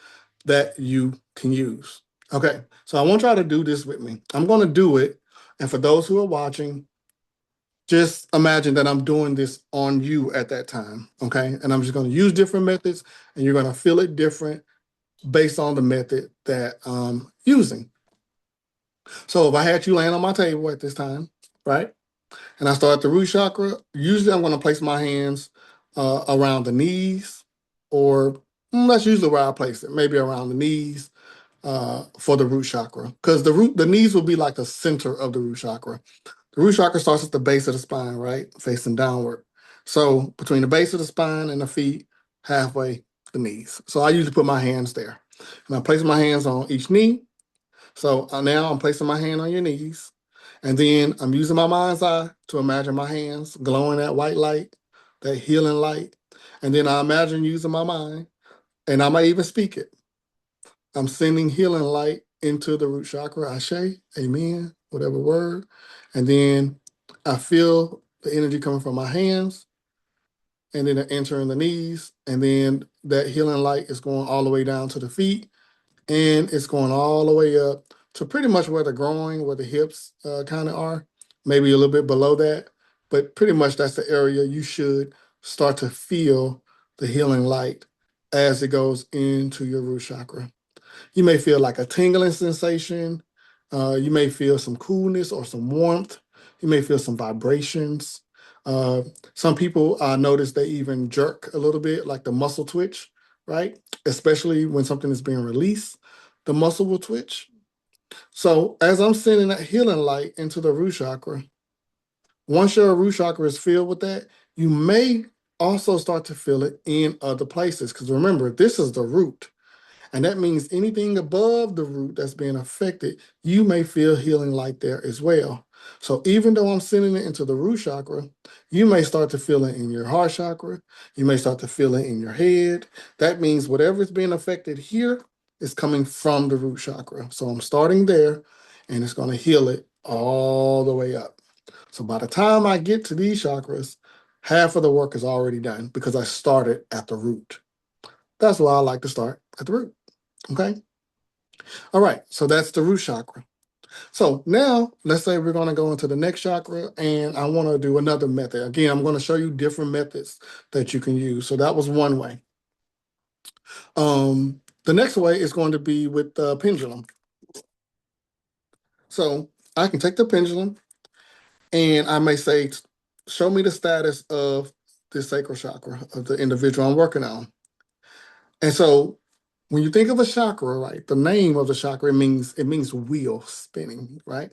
that you can use. Okay, so I want y'all to do this with me. I'm going to do it. And for those who are watching, just imagine that I'm doing this on you at that time. Okay, and I'm just going to use different methods and you're going to feel it different based on the method that I'm using. So if I had you laying on my table at this time, right? And I start at the root chakra, usually I'm going to place my hands around the knees, or that's usually where I place it, maybe around the knees for the root chakra, because the knees will be like the center of the root chakra. The root chakra starts at the base of the spine, right, facing downward. So between the base of the spine and the feet, halfway the knees. So I usually put my hands there, and I place my hands on each knee. So now I'm placing my hand on your knees, and then I'm using my mind's eye to imagine my hands glowing that white light, that healing light, and then I imagine using my mind, and I might even speak it. I'm sending healing light into the root chakra, Ashe, amen, whatever word. And then I feel the energy coming from my hands and then entering the knees. And then that healing light is going all the way down to the feet and it's going all the way up to pretty much where the groin, where the hips kind of are, maybe a little bit below that. But pretty much that's the area you should start to feel the healing light as it goes into your root chakra. You may feel like a tingling sensation. You may feel some coolness or some warmth. You may feel some vibrations. Some people notice they even jerk a little bit, like the muscle twitch, right? Especially when something is being released, the muscle will twitch. So as I'm sending that healing light into the root chakra, once your root chakra is filled with that, you may also start to feel it in other places. Because remember, this is the root. And that means anything above the root that's being affected, you may feel healing light there as well. So even though I'm sending it into the root chakra, you may start to feel it in your heart chakra. You may start to feel it in your head. That means whatever is being affected here is coming from the root chakra. So I'm starting there, and it's going to heal it all the way up. So by the time I get to these chakras, half of the work is already done because I started at the root. That's why I like to start at the root. Okay. All right. So that's the root chakra. So now let's say we're going to go into the next chakra, and I want to do another method. Again, I'm going to show you different methods that you can use. So that was one way. The next way is going to be with the pendulum. So I can take the pendulum and I may say, show me the status of the sacral chakra of the individual I'm working on. And so when you think of a chakra, right, the name of the chakra, it means wheel spinning, right?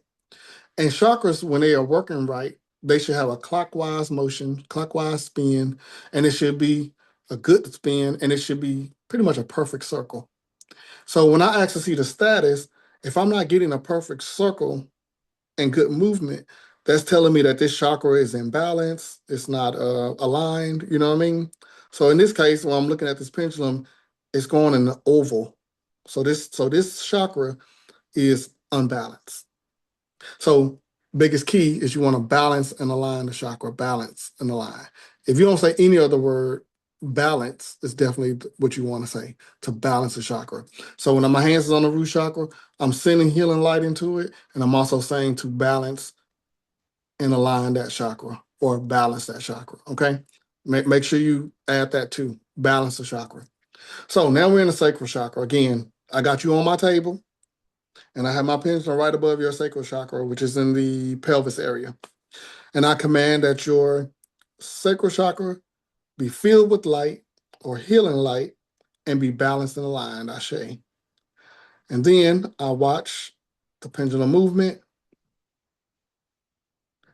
And chakras, when they are working right, they should have a clockwise motion, clockwise spin, and it should be a good spin, and it should be pretty much a perfect circle. So when I ask to see the status, if I'm not getting a perfect circle and good movement, that's telling me that this chakra is in balance. It's not aligned. You know what I mean? So in this case, when I'm looking at this pendulum, it's going in the oval. So this chakra is unbalanced. So biggest key is you want to balance and align the chakra, balance and align. If you don't say any other word, balance is definitely what you want to say, to balance the chakra. So when my hands is on the root chakra, I'm sending healing light into it, and I'm also saying to balance and align that chakra or balance that chakra. Okay. Make sure you add that too. Balance the chakra. So now we're in the sacral chakra. Again, I got you on my table, and I have my pendulum right above your sacral chakra, which is in the pelvis area. And I command that your sacral chakra be filled with light or healing light and be balanced and aligned, Ashe. And then I watch the pendulum movement.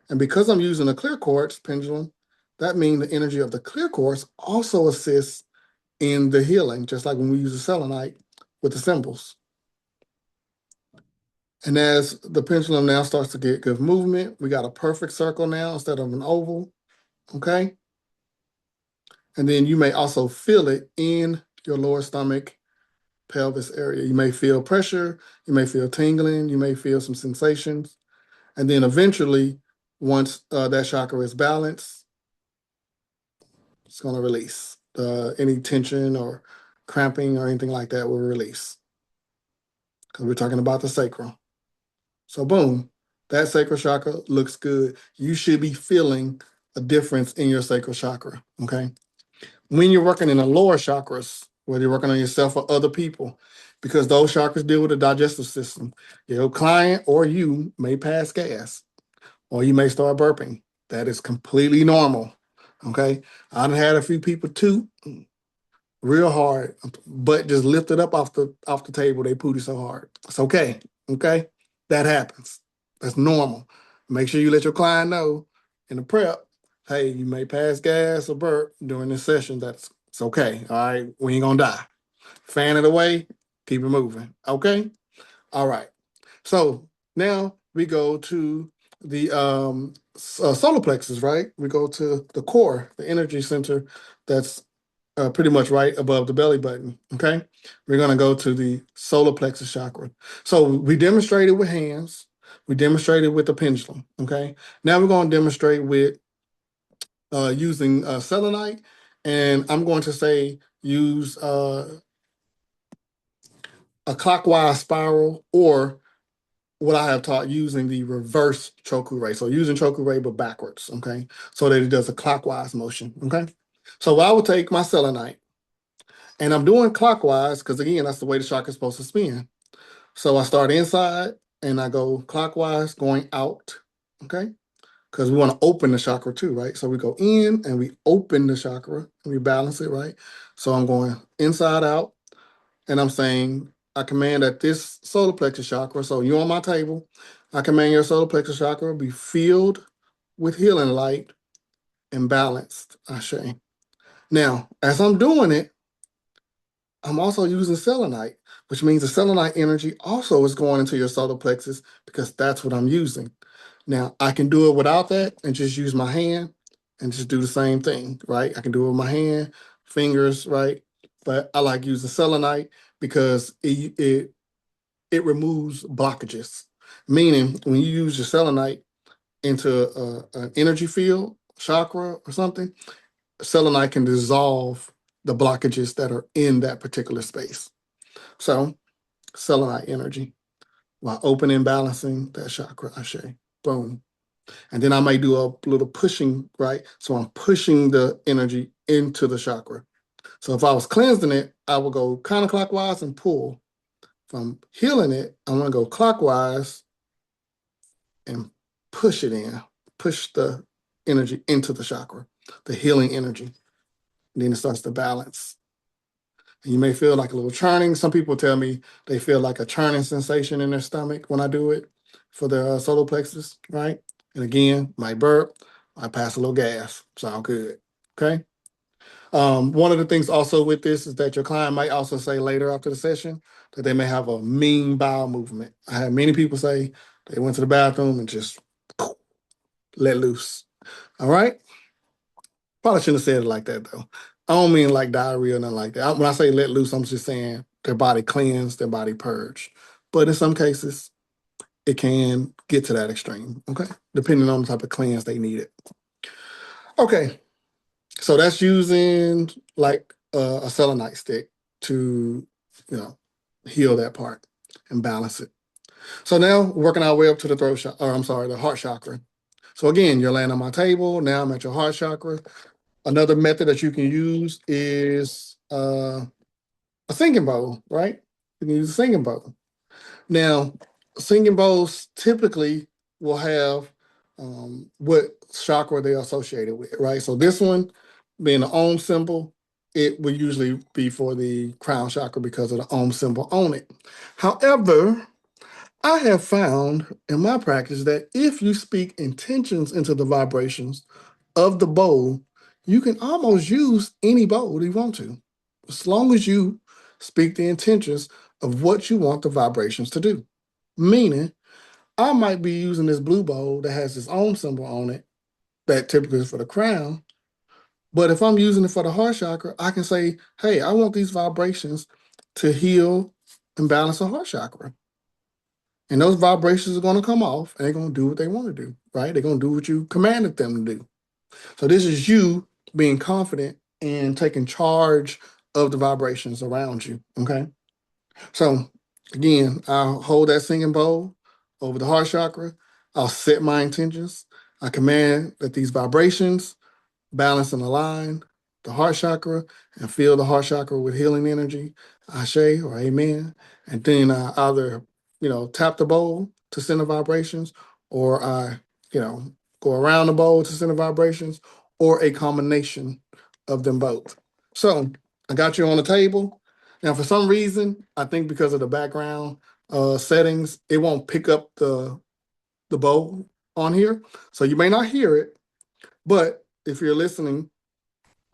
And because I'm using a clear quartz pendulum, that means the energy of the clear quartz also assists in the healing, just like when we use the selenite with the symbols. And as the pendulum now starts to get good movement, we got a perfect circle now instead of an oval, okay? And then you may also feel it in your lower stomach, pelvis area. You may feel pressure, you may feel tingling, you may feel some sensations. And then eventually, once that chakra is balanced, it's going to release. Any tension or cramping or anything like that will release. Because we're talking about the sacral. So boom, that sacral chakra looks good. You should be feeling a difference in your sacral chakra, okay? When you're working in the lower chakras, whether you're working on yourself or other people, because those chakras deal with the digestive system, your client or you may pass gas, or you may start burping. That is completely normal, okay? I've had a few people toot real hard, but just lifted up off the table. They pooted so hard. It's okay. Okay, that happens. That's normal. Make sure you let your client know in the prep. Hey, you may pass gas or burp during this session. It's okay. All right, we ain't gonna die. Fan it away. Keep it moving. Okay. All right. So now we go to the solar plexus, right? We go to the core, the energy center that's pretty much right above the belly button. Okay. We're going to go to the solar plexus chakra. So we demonstrated with hands, we demonstrated with the pendulum. Okay. Now we're going to demonstrate with using selenite. And I'm going to say use a clockwise spiral, or what I have taught using the reverse choku ray. So using choku ray, but backwards. Okay. So that it does a clockwise motion. Okay. So I will take my selenite, and I'm doing clockwise because, again, that's the way the chakra is supposed to spin. So I start inside and I go clockwise going out. Okay. because we want to open the chakra too, right? So we go in and we open the chakra and we balance it, right? So I'm going inside out and I'm saying, I command that this solar plexus chakra, so you on my table, I command your solar plexus chakra be filled with healing light and balanced, Ashe. Now, as I'm doing it, I'm also using selenite, which means the selenite energy also is going into your solar plexus because that's what I'm using. Now, I can do it without that and just use my hand and just do the same thing, right? I can do it with my hand, fingers, right? But I like using selenite because it removes blockages. Meaning, when you use your selenite into an energy field, chakra, or something, selenite can dissolve the blockages that are in that particular space. So, selenite energy while opening, balancing that chakra, Ashe. Boom. And then I might do a little pushing, right? So I'm pushing the energy into the chakra. So if I was cleansing it, I would go counterclockwise and pull. If I'm healing it, I want to go clockwise and push it in, push the energy into the chakra, the healing energy. And then it starts to balance. And you may feel like a little churning. Some people tell me they feel like a churning sensation in their stomach when I do it for the solar plexus, right? And again, my burp, I pass a little gas. Sound good. Okay. One of the things also with this is that your client might also say later after the session that they may have a mean bowel movement. I had many people say they went to the bathroom and just let loose. All right. Probably shouldn't have said it like that though. I don't mean like diarrhea or nothing like that. When I say let loose, I'm just saying their body cleanse, their body purge. But in some cases, it can get to that extreme. Okay. Depending on the type of cleanse they need it. Okay. So that's using like a selenite stick to, you know, heal that part and balance it. So now working our way up to the throat chakra, or I'm sorry, the heart chakra. So again, you're laying on my table. Now I'm at your heart chakra. Another method that you can use is a singing bowl, right? You can use a singing bowl. Now, singing bowls typically will have what chakra they're associated with, right? So this one, being the Om symbol, it will usually be for the crown chakra because of the Om symbol on it. However, I have found in my practice that if you speak intentions into the vibrations of the bowl, you can almost use any bowl you want to, as long as you speak the intentions of what you want the vibrations to do. Meaning, I might be using this blue bowl that has its own symbol on it, that typically is for the crown. But if I'm using it for the heart chakra, I can say, hey, I want these vibrations to heal and balance the heart chakra. And those vibrations are going to come off and they're going to do what they want to do, right? They're going to do what you commanded them to do. So this is you being confident and taking charge of the vibrations around you, okay? So again, I'll hold that singing bowl over the heart chakra. I'll set my intentions. I command that these vibrations balance and align the heart chakra and fill the heart chakra with healing energy, Ashe or Amen. And then I either, tap the bowl to send the vibrations, or I, go around the bowl to send the vibrations, or a combination of them both. So I got you on the table. Now, for some reason, I think because of the background settings, it won't pick up the bowl on here. So you may not hear it, but if you're listening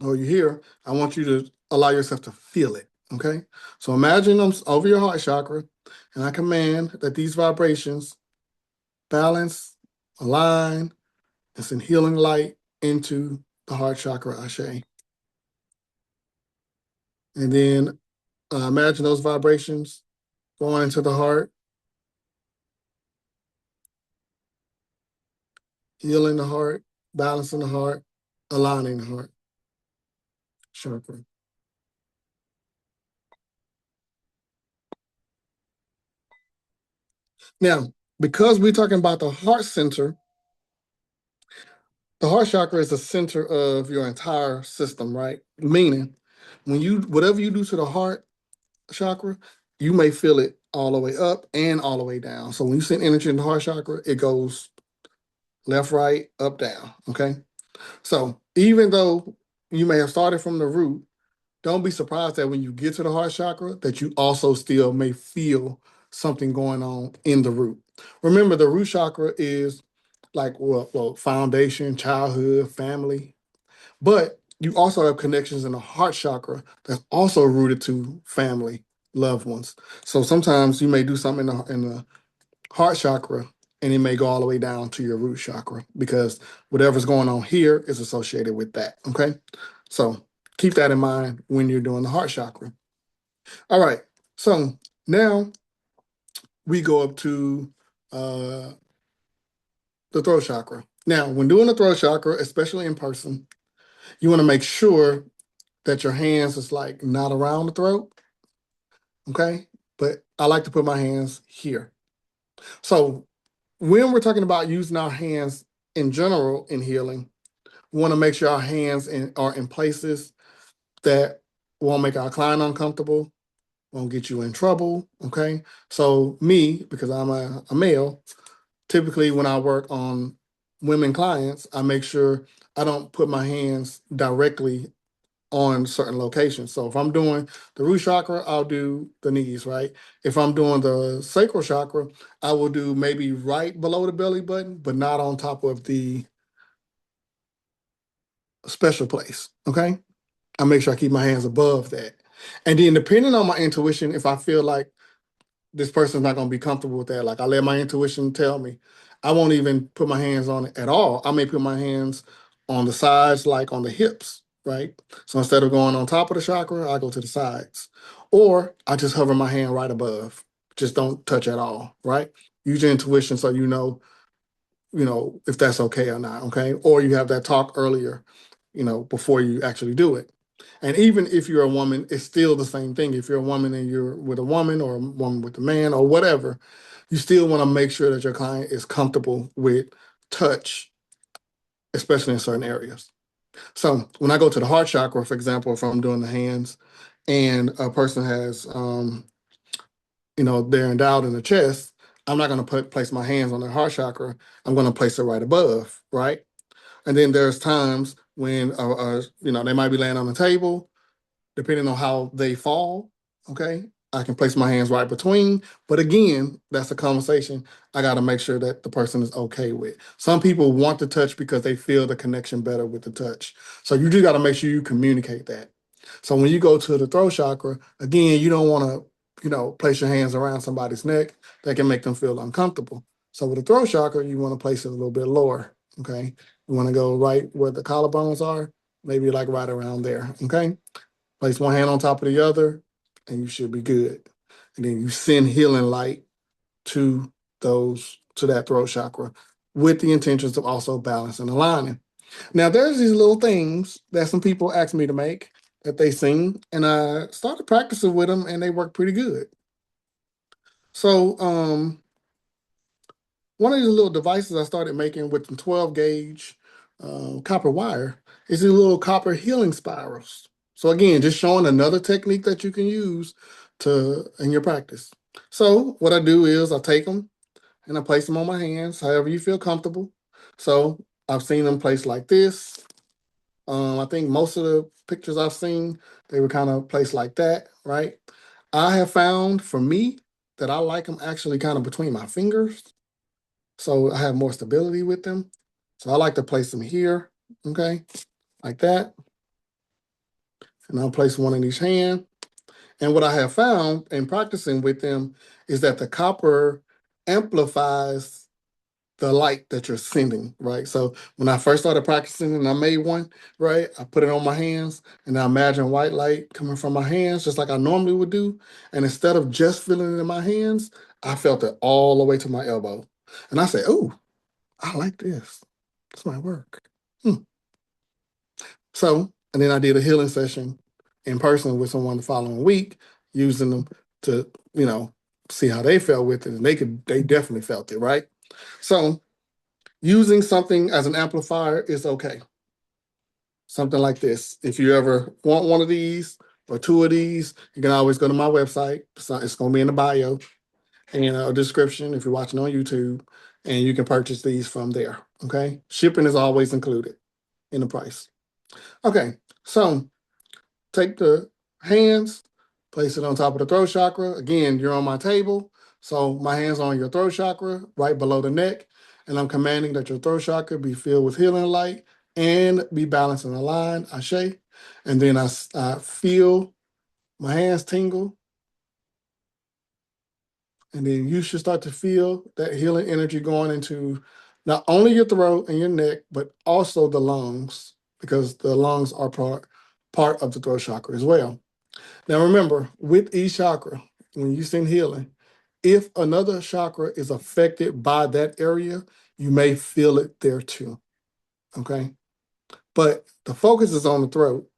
or you hear, I want you to allow yourself to feel it. Okay. So imagine I'm over your heart chakra, and I command that these vibrations balance, align, and send healing light into the heart chakra, Ashe. And then imagine those vibrations going into the heart, healing the heart, balancing the heart, aligning the heart chakra. Now, because we're talking about the heart center, the heart chakra is the center of your entire system, right? Meaning, whatever you do to the heart chakra, you may feel it all the way up and all the way down. So when you send energy in the heart chakra, it goes left, right, up, down. Okay. So even though you may have started from the root, don't be surprised that when you get to the heart chakra, that you also still may feel something going on in the root. Remember, the root chakra is like foundation, childhood, family, but you also have connections in the heart chakra that's also rooted to family, loved ones. So sometimes you may do something in the heart chakra and it may go all the way down to your root chakra because whatever's going on here is associated with that. Okay. So keep that in mind when you're doing the heart chakra. All right. So now we go up to uh, the throat chakra. Now, when doing the throat chakra, especially in person, you want to make sure that your hands is like not around the throat. Okay. But I like to put my hands here. So when we're talking about using our hands in general in healing, we want to make sure our hands are in places that won't make our client uncomfortable, won't get you in trouble. Okay. So, me, because I'm a male, typically when I work on women clients, I make sure I don't put my hands directly on certain locations. So if I'm doing the root chakra, I'll do the knees, right? If I'm doing the sacral chakra, I will do maybe right below the belly button, but not on top of the special place. Okay. I make sure I keep my hands above that. And then depending on my intuition, if I feel like this person's not going to be comfortable with that, like I let my intuition tell me, I won't even put my hands on it at all. I may put my hands on the sides, like on the hips, right? So instead of going on top of the chakra, I go to the sides. Or I just hover my hand right above. Just don't touch at all, right? Use your intuition so if that's okay or not, okay? Or you have that talk earlier, before you actually do it. And even if you're a woman, it's still the same thing. If you're a woman and you're with a woman or a woman with a man or whatever, you still want to make sure that your client is comfortable with touch, especially in certain areas. So when I go to the heart chakra, for example, if I'm doing the hands and a person has, they're endowed in the chest, I'm not going to place my hands on their heart chakra. I'm going to place it right above, right? And then there's times when, they might be laying on the table, depending on how they fall. Okay. I can place my hands right between. But again, that's a conversation I got to make sure that the person is okay with. Some people want to touch because they feel the connection better with the touch. So you do got to make sure you communicate that. So when you go to the throat chakra, again, you don't want to, place your hands around somebody's neck that can make them feel uncomfortable. So with the throat chakra, you want to place it a little bit lower. Okay. You want to go right where the collarbones are, maybe like right around there. Okay. Place one hand on top of the other, and you should be good. And then you send healing light to that throat chakra with the intentions of also balancing and aligning. Now, there's these little things that some people ask me to make that they sing, and I started practicing with them, and they work pretty good. So, one of these little devices I started making with some 12 gauge copper wire is these little copper healing spirals. So again, just showing another technique that you can use in your practice. So what I do is I take them and I place them on my hands, however you feel comfortable. So I've seen them placed like this. I think most of the pictures I've seen, they were kind of placed like that, right? I have found for me that I like them actually kind of between my fingers. So I have more stability with them. So I like to place them here, okay, like that. And I'll place one in each hand. And what I have found in practicing with them is that the copper amplifies the light that you're sending, right? So when I first started practicing and I made one, right, I put it on my hands and I imagine white light coming from my hands, just like I normally would do. And instead of just feeling it in my hands, I felt it all the way to my elbow. And I said, oh, I like this. This might work. Hmm. So, and then I did a healing session in person with someone the following week, using them to, see how they felt with it. And they definitely felt it, right? So, using something as an amplifier is okay. Something like this. If you ever want one of these or two of these, you can always go to my website. It's going to be in the bio and a description if you're watching on YouTube. and you can purchase these from there. Okay, shipping is always included in the price. Okay, so take the hands, place it on top of the throat chakra. Again, you're on my table, so my hands are on your throat chakra, right below the neck, and I'm commanding that your throat chakra be filled with healing light and be balanced and aligned. Ashe. And then I feel my hands tingle, and then you should start to feel that healing energy going into not only your throat and your neck, but also the lungs, because the lungs are part of the throat chakra as well. Now remember, with each chakra, when you send healing, if another chakra is affected by that area, you may feel it there too. Okay. But the focus is on the throat,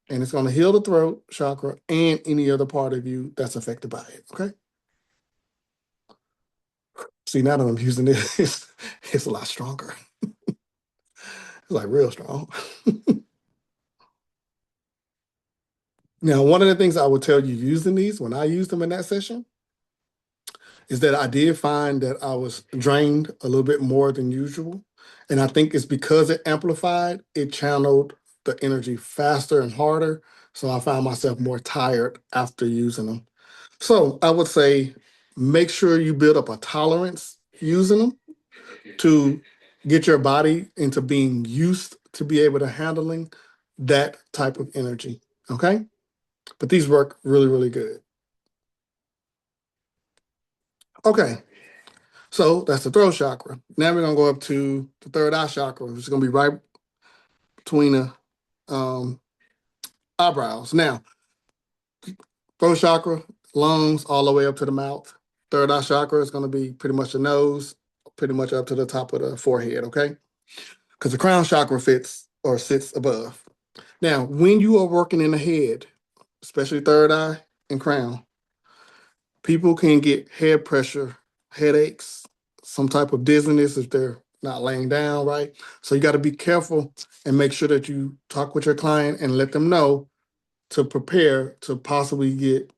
and it's going to heal the throat chakra and any other part of you that's affected by it. Okay. See, now that I'm using it, it's a lot stronger. It's like real strong. Now, one of the things I would tell you using these when I used them in that session is that I did find that I was drained a little bit more than usual. And I think it's because it amplified, it channeled the energy faster and harder. So I found myself more tired after using them. So I would say make sure you build up a tolerance using them to get your body into being used to be able to handling that type of energy. Okay. But these work really, really good. Okay. So that's the throat chakra. Now we're gonna go up to the third eye chakra, which is gonna be right between the eyebrows. Now, throat chakra, lungs, all the way up to the mouth. Third eye chakra is gonna be pretty much the nose, pretty much up to the top of the forehead. Okay, because the crown chakra fits or sits above. Now, when you are working in the head, especially third eye and crown, people can get head pressure, headaches, some type of dizziness if they're not laying down right. So you got to be careful and make sure that you talk with your client and let them know to prepare to possibly get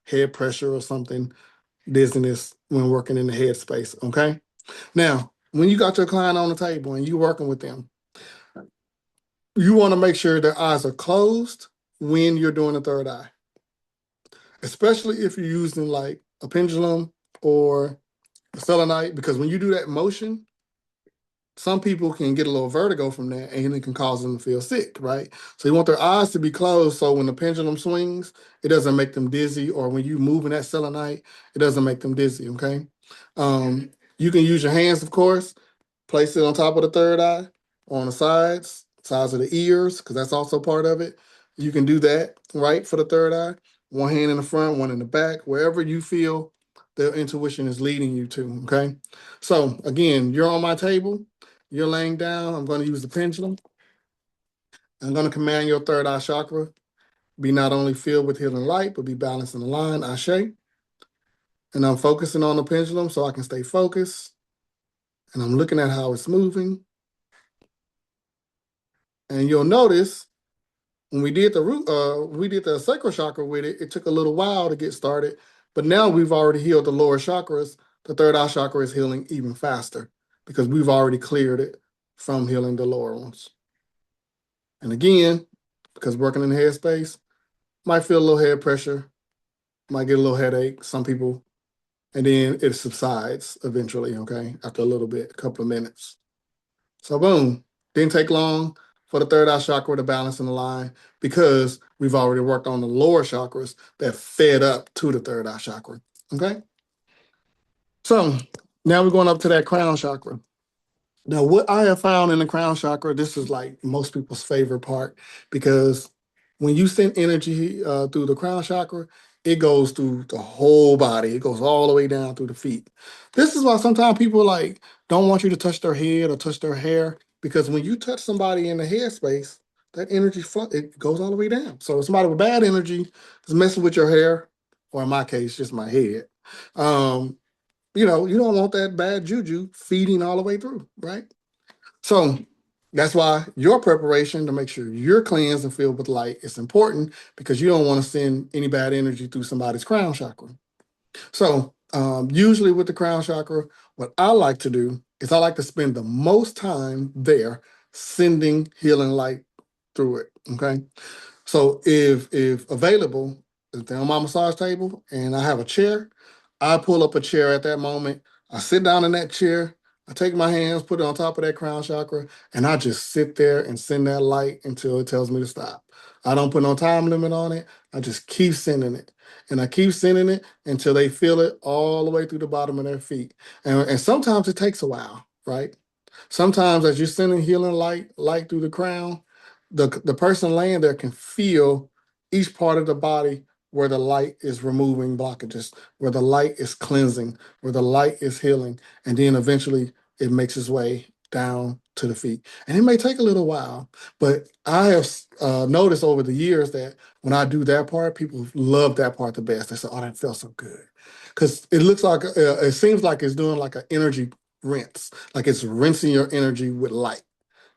head pressure or something, dizziness when working in the head space. Okay. Now, when you got your client on the table and you working with them, you want to make sure their eyes are closed when you're doing the third eye, especially if you're using like a pendulum or a selenite, because when you do that motion, some people can get a little vertigo from that and it can cause them to feel sick, right? So you want their eyes to be closed so when the pendulum swings, it doesn't make them dizzy, or when you move in that selenite, it doesn't make them dizzy, okay? You can use your hands, of course, place it on top of the third eye, on the sides of the ears, because that's also part of it. You can do that, right, for the third eye. One hand in the front, one in the back, wherever you feel the intuition is leading you to, okay? So again, you're on my table, you're laying down, I'm going to use the pendulum. I'm going to command your third eye chakra be not only filled with healing light, but be balanced and aligned, Ashe. And I'm focusing on the pendulum so I can stay focused. And I'm looking at how it's moving. And you'll notice when we did the sacral chakra with it, it took a little while to get started. But now we've already healed the lower chakras. The third eye chakra is healing even faster because we've already cleared it from healing the lower ones. And again, because working in the head space, might feel a little head pressure, might get a little headache, some people, and then it subsides eventually, okay, after a little bit, a couple of minutes. So boom, didn't take long for the third eye chakra to balance and align because we've already worked on the lower chakras that fed up to the third eye chakra, okay? So now we're going up to that crown chakra. Now, what I have found in the crown chakra, this is like most people's favorite part because when you send energy through the crown chakra, it goes through the whole body. It goes all the way down through the feet. This is why sometimes people like don't want you to touch their head or touch their hair because when you touch somebody in the head space, that energy it goes all the way down. So if somebody with bad energy is messing with your hair, or in my case, just my head. You know, you don't want that bad juju feeding all the way through, right? So that's why your preparation to make sure you're cleansed and filled with light is important because you don't want to send any bad energy through somebody's crown chakra. So usually with the crown chakra, what I like to do is I like to spend the most time there sending healing light through it. Okay. So if available, if they're on my massage table and I have a chair, I pull up a chair at that moment. I sit down in that chair. I take my hands, put it on top of that crown chakra, and I just sit there and send that light until it tells me to stop. I don't put no time limit on it. I just keep sending it. And I keep sending it until they feel it all the way through the bottom of their feet. And sometimes it takes a while, right? Sometimes as you're sending healing light through the crown, the person laying there can feel each part of the body where the light is removing blockages, where the light is cleansing, where the light is healing, and then eventually it makes its way down to the feet. And it may take a little while, but I have noticed over the years that when I do that part, people love that part the best. They say, "Oh, that felt so good," because it looks like it seems like it's doing like an energy rinse, like it's rinsing your energy with light.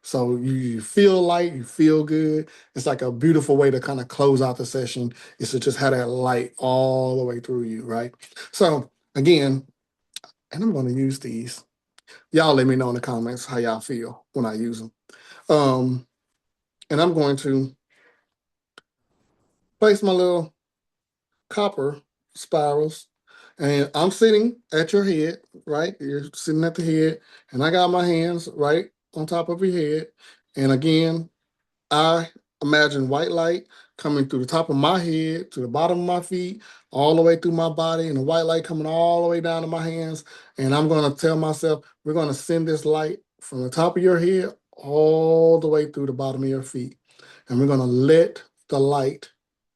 So you feel light, you feel good. It's like a beautiful way to kind of close out the session is to just have that light all the way through you, right? So again, and I'm going to use these. Y'all let me know in the comments how y'all feel when I use them. And I'm going to place my little copper spirals, and I'm sitting at your head, right? You're sitting at the head, and I got my hands right on top of your head. And again, I imagine white light coming through the top of my head to the bottom of my feet, all the way through my body, and the white light coming all the way down to my hands. And I'm going to tell myself, we're going to send this light from the top of your head all the way through the bottom of your feet. And we're going to let the light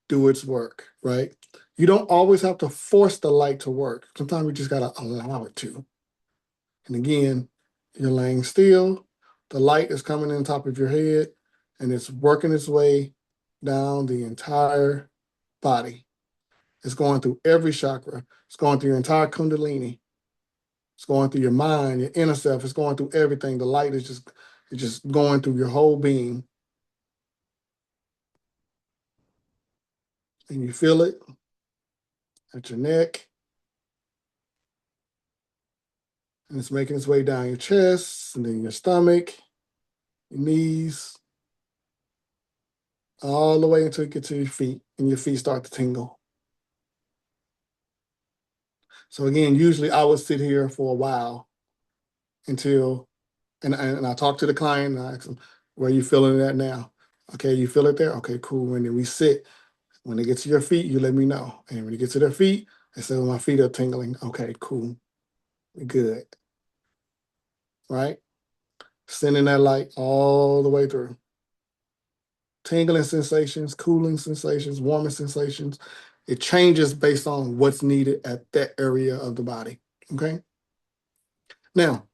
do its work, right? You don't always have to force the light to work. Sometimes you just got to allow it to. And again, you're laying still. The light is coming in top of your head and it's working its way down the entire body. It's going through every chakra. It's going through your entire kundalini. It's going through your mind, your inner self. It's going through everything. The light is just going through your whole being. And you feel it at your neck. And it's making its way down your chest and then your stomach, your knees, all the way until you get to your feet and your feet start to tingle. So again, usually I would sit here for a while until, and I talk to the client and I ask them, where are you feeling it at now? Okay, you feel it there? Okay, cool. And then we sit. When they get to your feet, you let me know. And when you get to their feet, they say, well, my feet are tingling. Okay, cool. We're good. Right? Sending that light all the way through. Tingling sensations, cooling sensations, warming sensations. It changes based on what's needed at that area of the body. Okay. Now,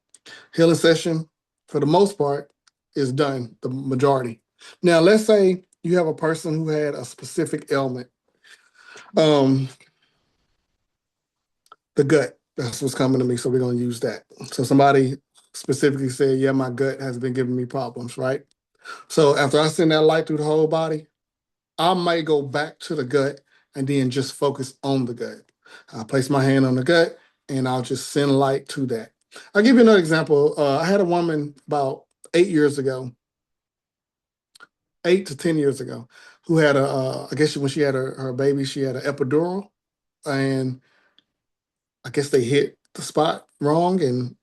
healing session, for the most part, is done, the majority. Now, let's say you have a person who had a specific ailment. The gut, that's what's coming to me, so we're going to use that. So somebody specifically said, yeah, my gut has been giving me problems, right? So after I send that light through the whole body, I might go back to the gut and then just focus on the gut. I'll place my hand on the gut and I'll just send light to that. I'll give you another example. I had a woman about 8 years ago, 8 to 10 years ago, who had I guess when she had her baby, she had an epidural, and I guess they hit the spot wrong and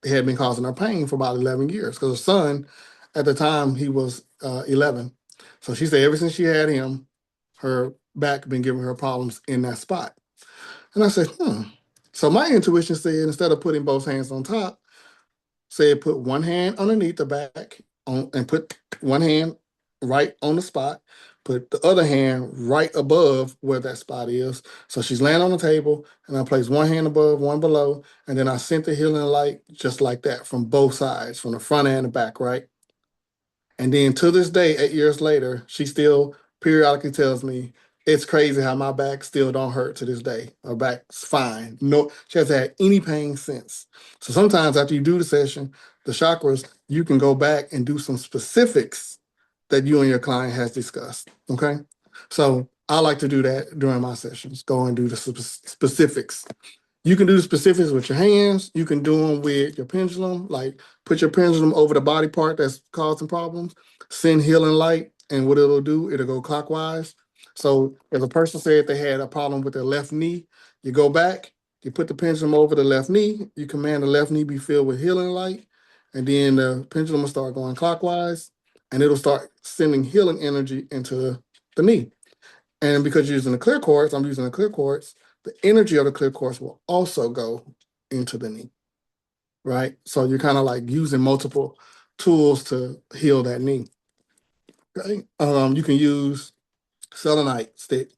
it had been causing her pain for about 11 years because her son, at the time, he was 11. So she said ever since she had him, her back been giving her problems in that spot. And I said, So my intuition said instead of putting both hands on top, said put one hand underneath the back and put one hand right on the spot, put the other hand right above where that spot is. So she's laying on the table and I place one hand above, one below, and then I sent the healing light just like that from both sides, from the front and the back, right? And then to this day, 8 years later, she still periodically tells me it's crazy how my back still don't hurt to this day. Her back's fine. No, she hasn't had any pain since. So sometimes after you do the session, the chakras, you can go back and do some specifics that you and your client has discussed. Okay. So I like to do that during my sessions, go and do the specifics. You can do the specifics with your hands. You can do them with your pendulum, like put your pendulum over the body part that's causing problems, send healing light, and what it'll do, it'll go clockwise. So if a person said they had a problem with their left knee, you go back, you put the pendulum over the left knee, you command the left knee be filled with healing light, and then the pendulum will start going clockwise, and it'll start sending healing energy into the knee. And because you're using the clear quartz, I'm using the clear quartz, the energy of the clear quartz will also go into the knee, right? So you're kind of like using multiple tools to heal that knee. Okay. You can use selenite stick.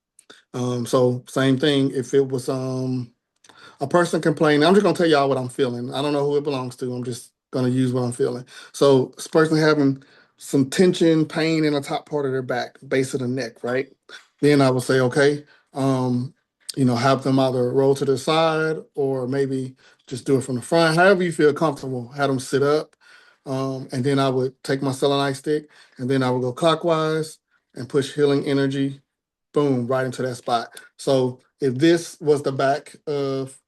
So same thing. If it was a person complaining, I'm just gonna tell y'all what I'm feeling. I don't know who it belongs to. I'm just gonna use what I'm feeling. So this person having some tension, pain in the top part of their back, base of the neck, right? Then I would say, okay, um, have them either roll to the side or maybe just do it from the front. However you feel comfortable, have them sit up. And then I would take my selenite stick and then I would go clockwise and push healing energy, boom, right into that spot. So if this was the back of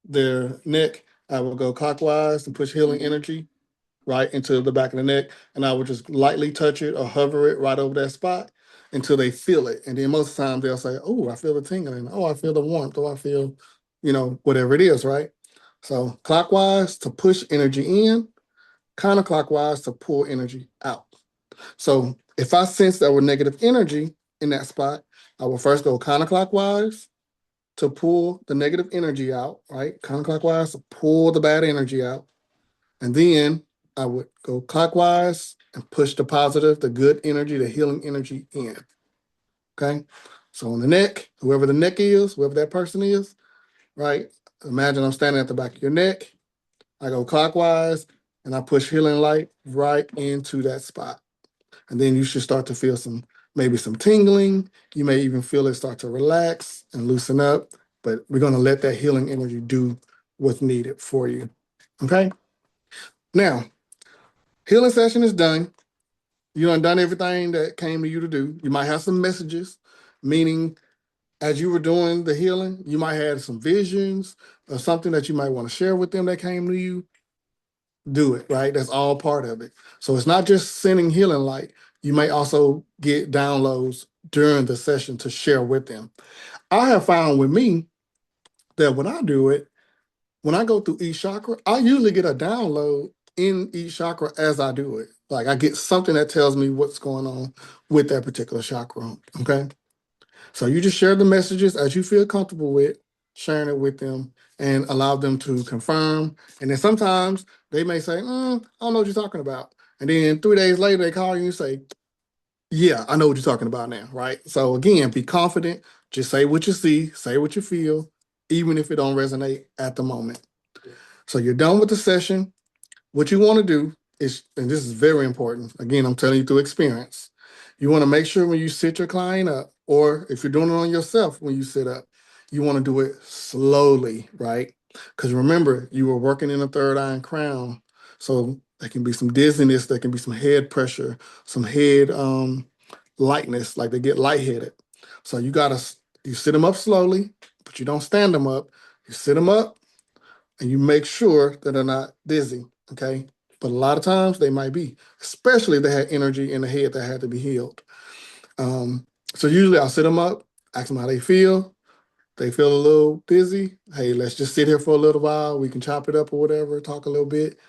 their neck, I would go clockwise and push healing energy right into the back of the neck. And I would just lightly touch it or hover it right over that spot until they feel it. And then most of the time they'll say, oh, I feel the tingling. Oh, I feel the warmth. Oh, I feel, whatever it is, right? So clockwise to push energy in, counterclockwise to pull energy out. So if I sense there were negative energy in that spot, I will first go counterclockwise to pull the negative energy out, right? Counterclockwise to pull the bad energy out. And then I would go clockwise and push the positive, the good energy, the healing energy in. Okay. So on the neck, whoever the neck is, whoever that person is, right? Imagine I'm standing at the back of your neck. I go clockwise and I push healing light right into that spot. And then you should start to feel maybe some tingling. You may even feel it start to relax and loosen up, but we're going to let that healing energy do what's needed for you. Okay. Now, healing session is done. You done everything that came to you to do. You might have some messages, meaning as you were doing the healing, you might have some visions or something that you might want to share with them that came to you. Do it, right? That's all part of it. So it's not just sending healing light. You may also get downloads during the session to share with them. I have found with me that when I do it, when I go through each chakra, I usually get a download in each chakra as I do it. Like I get something that tells me what's going on with that particular chakra. Okay. So you just share the messages as you feel comfortable with sharing it with them and allow them to confirm. And then sometimes they may say, I don't know what you're talking about. And then 3 days later, they call you and say, yeah, I know what you're talking about now. Right. So again, be confident. Just say what you see, say what you feel, even if it don't resonate at the moment. So you're done with the session. What you want to do is, and this is very important, again, I'm telling you through experience, you want to make sure when you sit your client up, or if you're doing it on yourself when you sit up, you want to do it slowly, right? Because remember, you were working in a third eye and crown. So there can be some dizziness, there can be some head pressure, some head lightness, like they get lightheaded. So you sit them up slowly, but you don't stand them up. You sit them up and you make sure that they're not dizzy. Okay. But a lot of times they might be, especially if they had energy in the head that had to be healed. Um, so usually I'll sit them up, ask them how they feel. They feel a little dizzy. Hey, let's just sit here for a little while. We can chop it up or whatever, talk a little bit.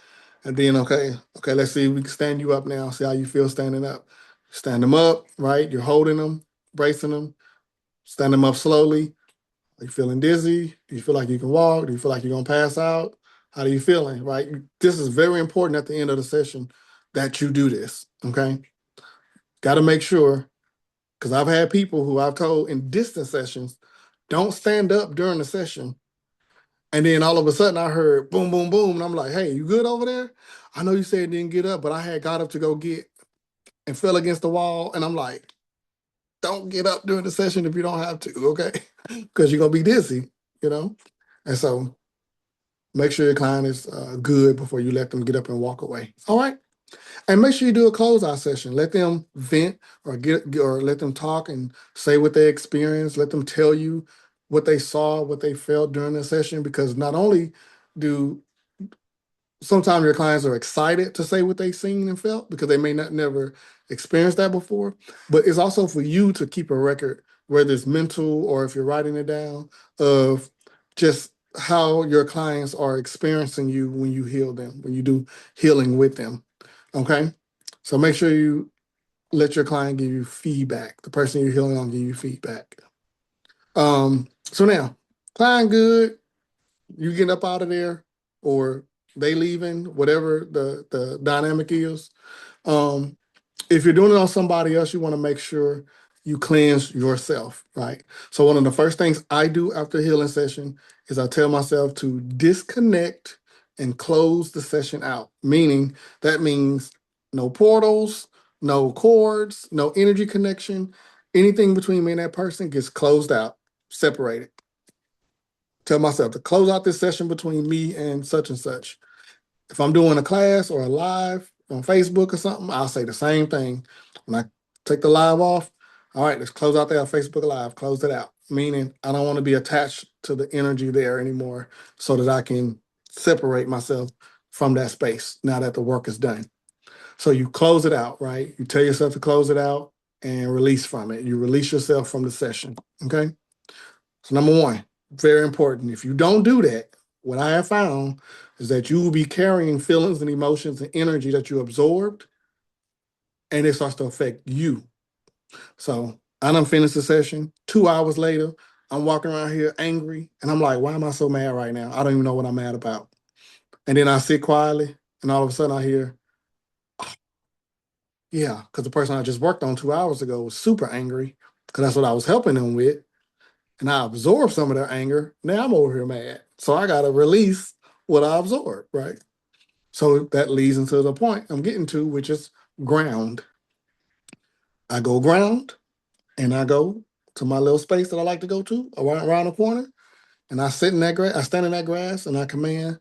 And then, okay, let's see, we can stand you up now, see how you feel standing up. Stand them up, right? You're holding them, bracing them, stand them up slowly. Are you feeling dizzy? Do you feel like you can walk? Do you feel like you're gonna pass out? How are you feeling? Right? This is very important at the end of the session that you do this. Okay. Got to make sure, because I've had people who I've told in distance sessions, don't stand up during the session. And then all of a sudden I heard boom, boom, boom. And I'm like, hey, you good over there? I know you said you didn't get up, but I had got up to go get and fell against the wall. And I'm like, don't get up during the session if you don't have to, okay? Because you're gonna be dizzy, you know? And so make sure your client is good before you let them get up and walk away. All right. And make sure you do a closeout session. Let them vent or let them talk and say what they experience. Let them tell you. what they saw, what they felt during the session, because not only do sometimes your clients are excited to say what they've seen and felt because they may not never experienced that before, but it's also for you to keep a record, whether it's mental or if you're writing it down, of just how your clients are experiencing you when you heal them, when you do healing with them. Okay. So make sure you let your client give you feedback. The person you're healing on give you feedback. So now, client good, you get up out of there, or they leaving, whatever the dynamic is. Um, if you're doing it on somebody else, you want to make sure you cleanse yourself, right? So one of the first things I do after a healing session is I tell myself to disconnect and close the session out. Meaning that means no portals, no cords, no energy connection. Anything between me and that person gets closed out, separated. Tell myself to close out this session between me and such and such. If I'm doing a class or a live on Facebook or something, I'll say the same thing. When I take the live off, all right, let's close out that Facebook Live, close it out. Meaning I don't want to be attached to the energy there anymore so that I can separate myself from that space now that the work is done. So you close it out, right? You tell yourself to close it out and release from it. You release yourself from the session, okay? So number one, very important. If you don't do that, what I have found is that you will be carrying feelings and emotions and energy that you absorbed, and it starts to affect you. So I done finished the session. 2 hours later, I'm walking around here angry, and I'm like, why am I so mad right now? I don't even know what I'm mad about. And then I sit quietly, and all of a sudden I hear, yeah, because the person I just worked on 2 hours ago was super angry, because that's what I was helping them with. And I absorb some of their anger. Now I'm over here mad. So I got to release what I absorbed, right? So that leads into the point I'm getting to, which is ground. I go ground and I go to my little space that I like to go to around the corner. And I sit in that grass, I stand in that grass and I command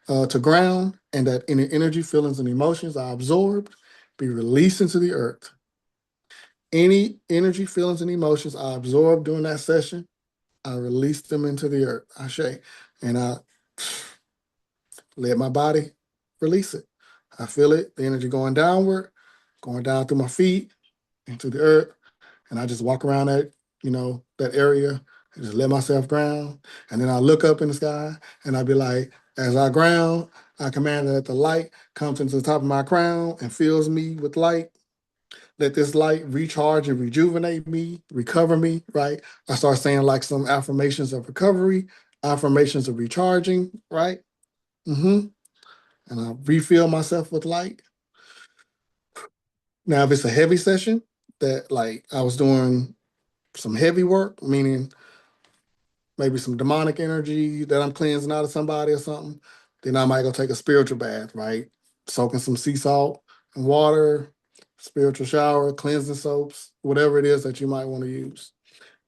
to ground, and that any energy, feelings, and emotions I absorbed be released into the earth. Any energy, feelings, and emotions I absorbed during that session, I release them into the earth. I say, and I let my body release it. I feel it, the energy going downward, going down through my feet into the earth. And I just walk around that area and just let myself ground. And then I look up in the sky and I be like, as I ground, I command that the light comes into the top of my crown and fills me with light. Let this light recharge and rejuvenate me, recover me, right? I start saying like some affirmations of recovery, affirmations of recharging, right? Mm-hmm. And I refill myself with light. Now, if it's a heavy session that like I was doing some heavy work, meaning maybe some demonic energy that I'm cleansing out of somebody or something, then I might go take a spiritual bath, right? Soaking some sea salt and water, spiritual shower, cleansing soaps, whatever it is that you might want to use.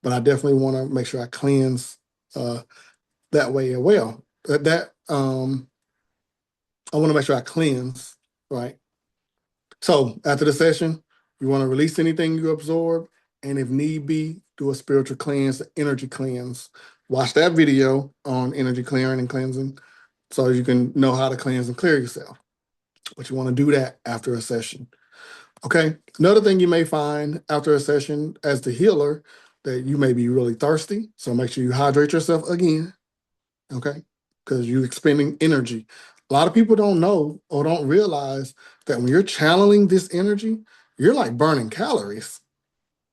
But I definitely want to make sure I cleanse uh, that way as well. I want to make sure I cleanse, right? So after the session, you want to release anything you absorb, and if need be, do a spiritual cleanse, energy cleanse. Watch that video on energy clearing and cleansing so you can know how to cleanse and clear yourself. But you want to do that after a session. Okay. Another thing you may find after a session as the healer, that you may be really thirsty. So make sure you hydrate yourself again. Okay. Because you're expending energy. A lot of people don't know or don't realize that when you're channeling this energy, you're like burning calories.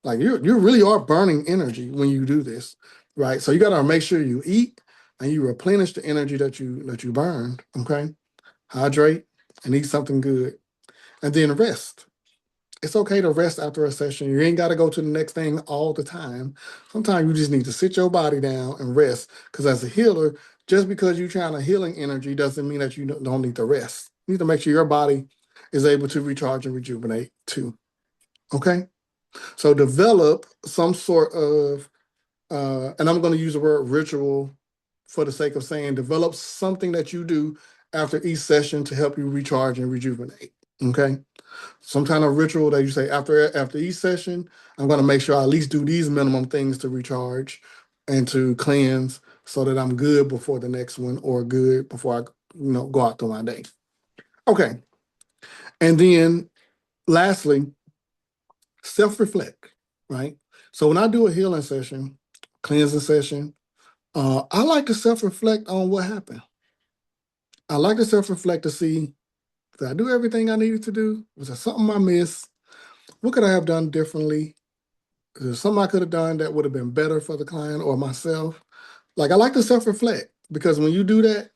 Like you really are burning energy when you do this, right? So you got to make sure you eat and you replenish the energy that you burned. Okay, hydrate and eat something good, and then rest. It's okay to rest after a session. You ain't got to go to the next thing all the time. Sometimes you just need to sit your body down and rest. Because as a healer, just because you're trying to healing energy doesn't mean that you don't need to rest. You need to make sure your body is able to recharge and rejuvenate too. Okay? So develop some sort of, and I'm going to use the word ritual for the sake of saying develop something that you do after each session to help you recharge and rejuvenate. Okay? Some kind of ritual that you say after each session, I'm going to make sure I at least do these minimum things to recharge. and to cleanse so that I'm good before the next one or good before I go out through my day. Okay. And then lastly, self-reflect, right? So when I do a healing session, cleansing session, I like to self-reflect on what happened. I like to self-reflect to see, did I do everything I needed to do? Was there something I missed? What could I have done differently? Is there something I could have done that would have been better for the client or myself? Like, I like to self-reflect because when you do that,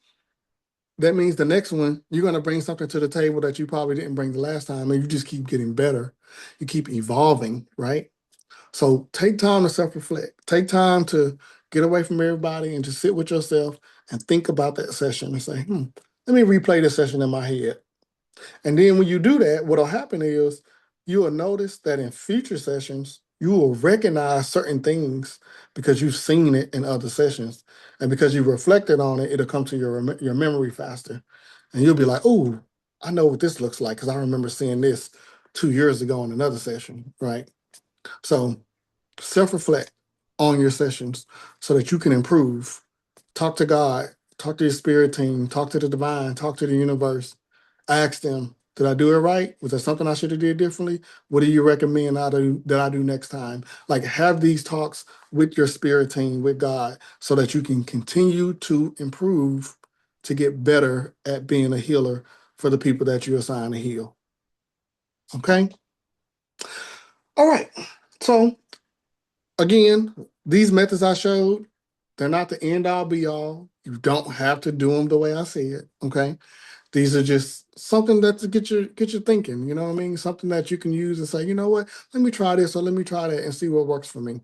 that means the next one, you're going to bring something to the table that you probably didn't bring the last time, and you just keep getting better. You keep evolving, right? So take time to self-reflect. Take time to get away from everybody and just sit with yourself and think about that session and say, let me replay this session in my head. And then when you do that, what'll happen is you will notice that in future sessions, you will recognize certain things because you've seen it in other sessions. And because you reflected on it, it'll come to your memory faster. And you'll be like, oh, I know what this looks like because I remember seeing this 2 years ago in another session, right? So self-reflect on your sessions so that you can improve. Talk to God, talk to your spirit team, talk to the divine, talk to the universe. Ask them, did I do it right? Was there something I should have did differently? What do you recommend that I do next time? Like, have these talks with your spirit team, with God, so that you can continue to improve to get better at being a healer for the people that you assign to heal. Okay? All right. So again, these methods I showed, they're not the end all be all. You don't have to do them the way I say it. Okay. These are just something that to get you thinking, you know what I mean? Something that you can use and say, you know what, let me try this or let me try that and see what works for me.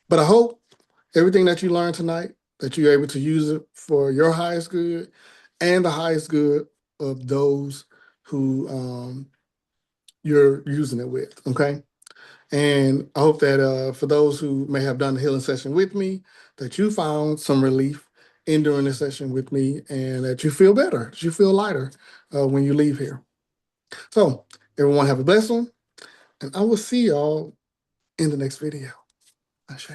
But I hope everything that you learned tonight, that you're able to use it for your highest good and the highest good of those who you're using it with. Okay. And I hope that for those who may have done the healing session with me, that you found some relief in doing this session with me and that you feel better, that you feel lighter when you leave here. So everyone have a blessed one, and I will see y'all in the next video. Ashe.